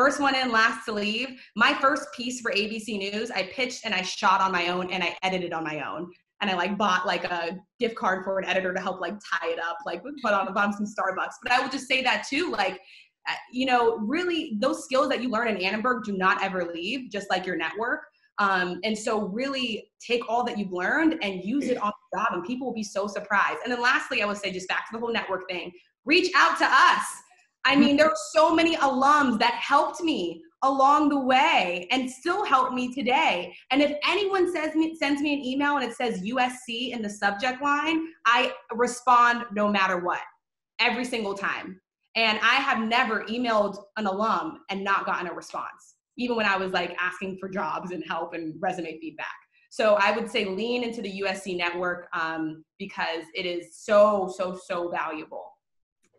first one in, last to leave. My first piece for ABC News, I pitched and I shot on my own and I edited on my own. And I like bought like a gift card for an editor to help like tie it up, like put on the bottom some Starbucks. But I would just say that too, like, you know, really those skills that you learn in Annenberg do not ever leave, just like your network. And so really take all that you've learned and use it on the job, and people will be so surprised. And then lastly, I would say, just back to the whole network thing, reach out to us. I mean, there are so many alums that helped me along the way and still help me today. And if anyone sends me an email and it says USC in the subject line, I respond no matter what, every single time. And I have never emailed an alum and not gotten a response, even when I was like asking for jobs and help and resume feedback. So I would say lean into the USC network because it is so, so, so valuable.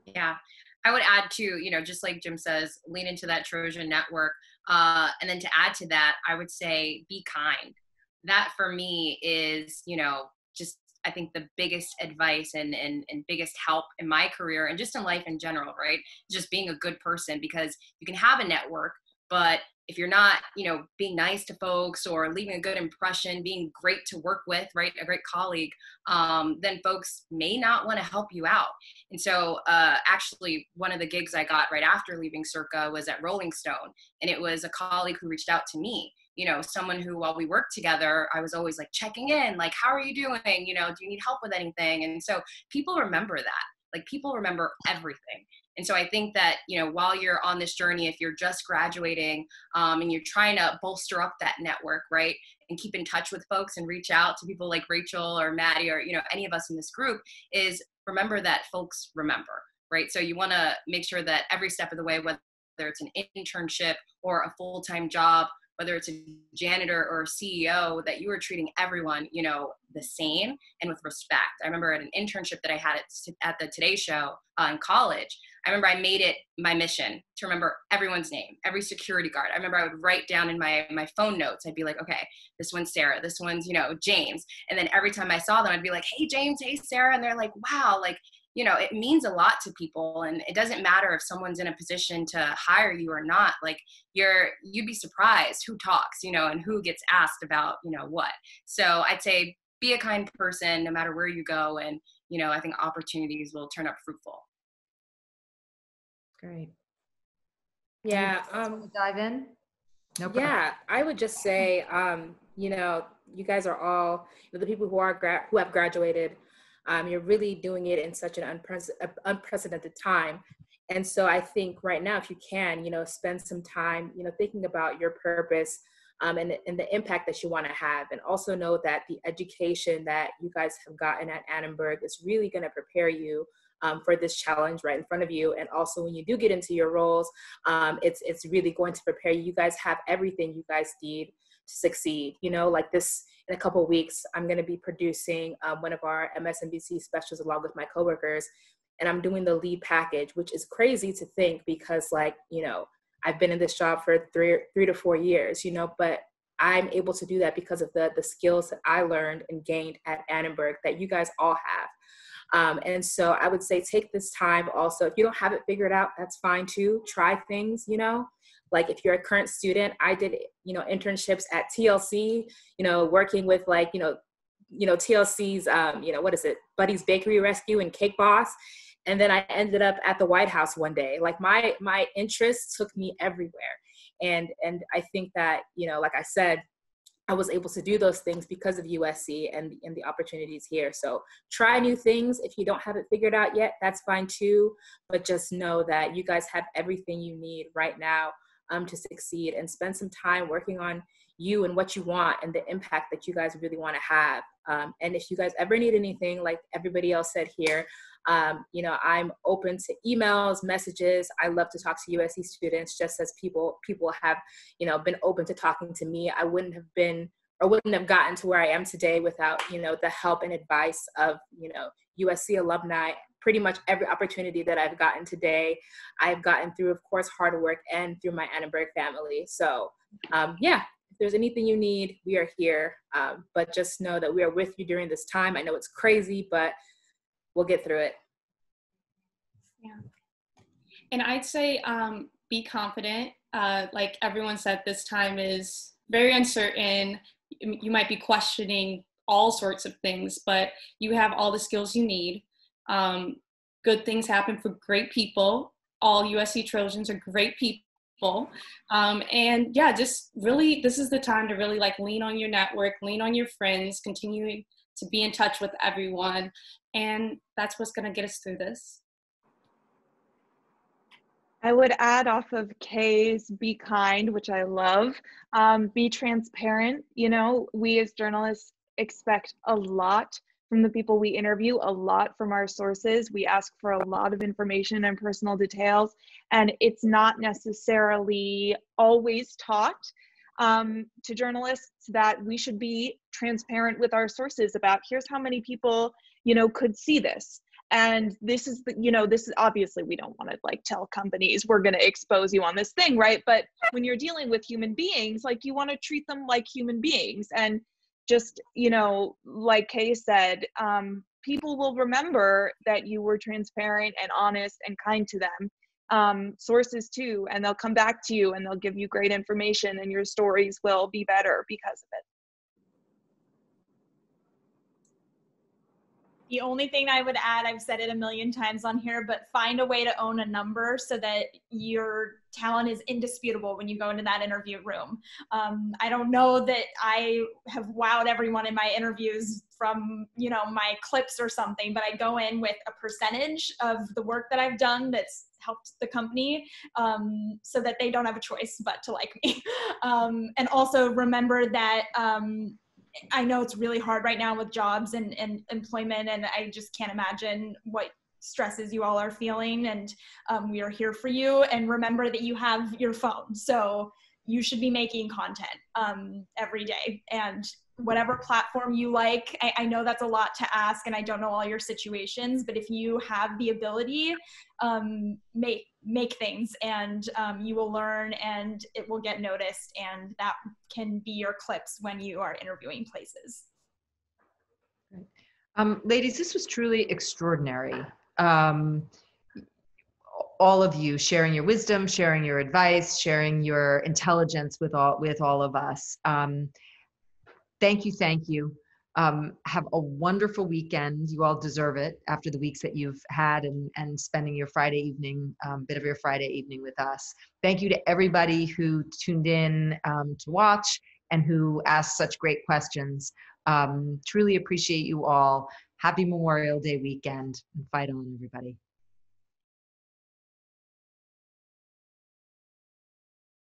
Yeah. I would add too, you know, just like Jim says, lean into that Trojan network. And then to add to that, I would say be kind. That for me is, you know, just I think the biggest advice and biggest help in my career and just in life in general, right? Just being a good person, because you can have a network, but if you're not, you know, being nice to folks or leaving a good impression, being great to work with, right, a great colleague, then folks may not want to help you out. And so actually one of the gigs I got right after leaving Circa was at Rolling Stone. And it was a colleague who reached out to me, you know, someone who, while we worked together, I was always like checking in, like, how are you doing? You know, do you need help with anything? And so people remember that. Like, people remember everything. And so I think that, you know, while you're on this journey, if you're just graduating and you're trying to bolster up that network, right, and keep in touch with folks and reach out to people like Rachel or Maddie or, you know, any of us in this group, is remember that folks remember, right? So you want to make sure that every step of the way, whether it's an internship or a full-time job, whether it's a janitor or a CEO, that you are treating everyone, you know, the same and with respect. I remember at an internship that I had at the Today Show in college, I remember I made it my mission to remember everyone's name, every security guard. I remember I would write down in my phone notes, I'd be like, okay, this one's Sarah, this one's, you know, James. And then every time I saw them, I'd be like, hey, James, hey, Sarah. And they're like, wow, like, you know, it means a lot to people. And it doesn't matter if someone's in a position to hire you or not. Like, you'd be surprised who talks, you know, and who gets asked about, you know, what. So I'd say be a kind person no matter where you go. And, you know, I think opportunities will turn up fruitful. Great. Yeah. Dive in? No problem. Yeah, I would just say, you know, you guys are all, you know, the people who have graduated, you're really doing it in such an unprecedented time. And so I think right now, if you can, you know, spend some time, you know, thinking about your purpose and the impact that you want to have. And also know that the education that you guys have gotten at Annenberg is really going to prepare you for this challenge right in front of you. And also when you do get into your roles, it's really going to prepare you. You guys have everything you guys need to succeed. You know, like this, in a couple of weeks, I'm going to be producing one of our MSNBC specials along with my coworkers, and I'm doing the lead package, which is crazy to think because, like, you know, I've been in this job for three to 4 years, you know, but I'm able to do that because of the skills that I learned and gained at Annenberg that you guys all have. And so I would say take this time also. If you don't have it figured out, that's fine too. Try things, you know, like if you're a current student, I did, you know, internships at TLC, you know, working with like, you know, TLC's, you know, what is it? Buddy's Bakery Rescue and Cake Boss. And then I ended up at the White House one day. Like my interests took me everywhere. And I think that, you know, like I said, I was able to do those things because of USC and the opportunities here. So try new things. If you don't have it figured out yet, that's fine too. But just know that you guys have everything you need right now to succeed, and spend some time working on you and what you want and the impact that you guys really want to have. And if you guys ever need anything, like everybody else said here, you know, I'm open to emails, messages. I love to talk to USC students, just as people have, you know, been open to talking to me. I wouldn't have gotten to where I am today without, you know, the help and advice of, you know, USC alumni. Pretty much every opportunity that I've gotten today, I've gotten through, of course, hard work and through my Annenberg family. So yeah, if there's anything you need, we are here. But just know that we are with you during this time. I know it's crazy, but we'll get through it. Yeah. And I'd say be confident like everyone said, this time is very uncertain. You might be questioning all sorts of things, but you have all the skills you need. Good things happen for great people. All USC Trojans are great people. And yeah, just really, this is the time to really like lean on your network, lean on your friends, continuing to be in touch with everyone. And that's what's going to get us through this. I would add off of Kay's be kind, which I love. Be transparent. You know, we as journalists expect a lot from the people we interview, a lot from our sources. We ask for a lot of information and personal details, and it's not necessarily always taught to journalists that we should be transparent with our sources about here's how many people, you know, could see this. And this is the, you know, this is obviously, we don't want to like tell companies we're going to expose you on this thing, right? But when you're dealing with human beings, like you want to treat them like human beings. And just, you know, like Kay said, people will remember that you were transparent and honest and kind to them. Sources too, and they'll come back to you and they'll give you great information, and your stories will be better because of it. The only thing I would add, I've said it a million times on here, but find a way to own a number so that your talent is indisputable when you go into that interview room. I don't know that I have wowed everyone in my interviews from, you know, my clips or something, but I go in with a percentage of the work that I've done that's helped the company, so that they don't have a choice but to like me. And also remember that, I know it's really hard right now with jobs and employment, and I just can't imagine what stresses you all are feeling, and we are here for you. And remember that you have your phone, so you should be making content every day, and whatever platform you like. I know that's a lot to ask, and I don't know all your situations, but if you have the ability, make things, and you will learn, and it will get noticed, and that can be your clips when you are interviewing places. Ladies, this was truly extraordinary. All of you sharing your wisdom, sharing your advice, sharing your intelligence with all of us. Thank you, thank you. Have a wonderful weekend. You all deserve it after the weeks that you've had and spending your Friday evening, bit of your Friday evening with us. Thank you to everybody who tuned in to watch and who asked such great questions. Truly appreciate you all. Happy Memorial Day weekend, and fight on, everybody.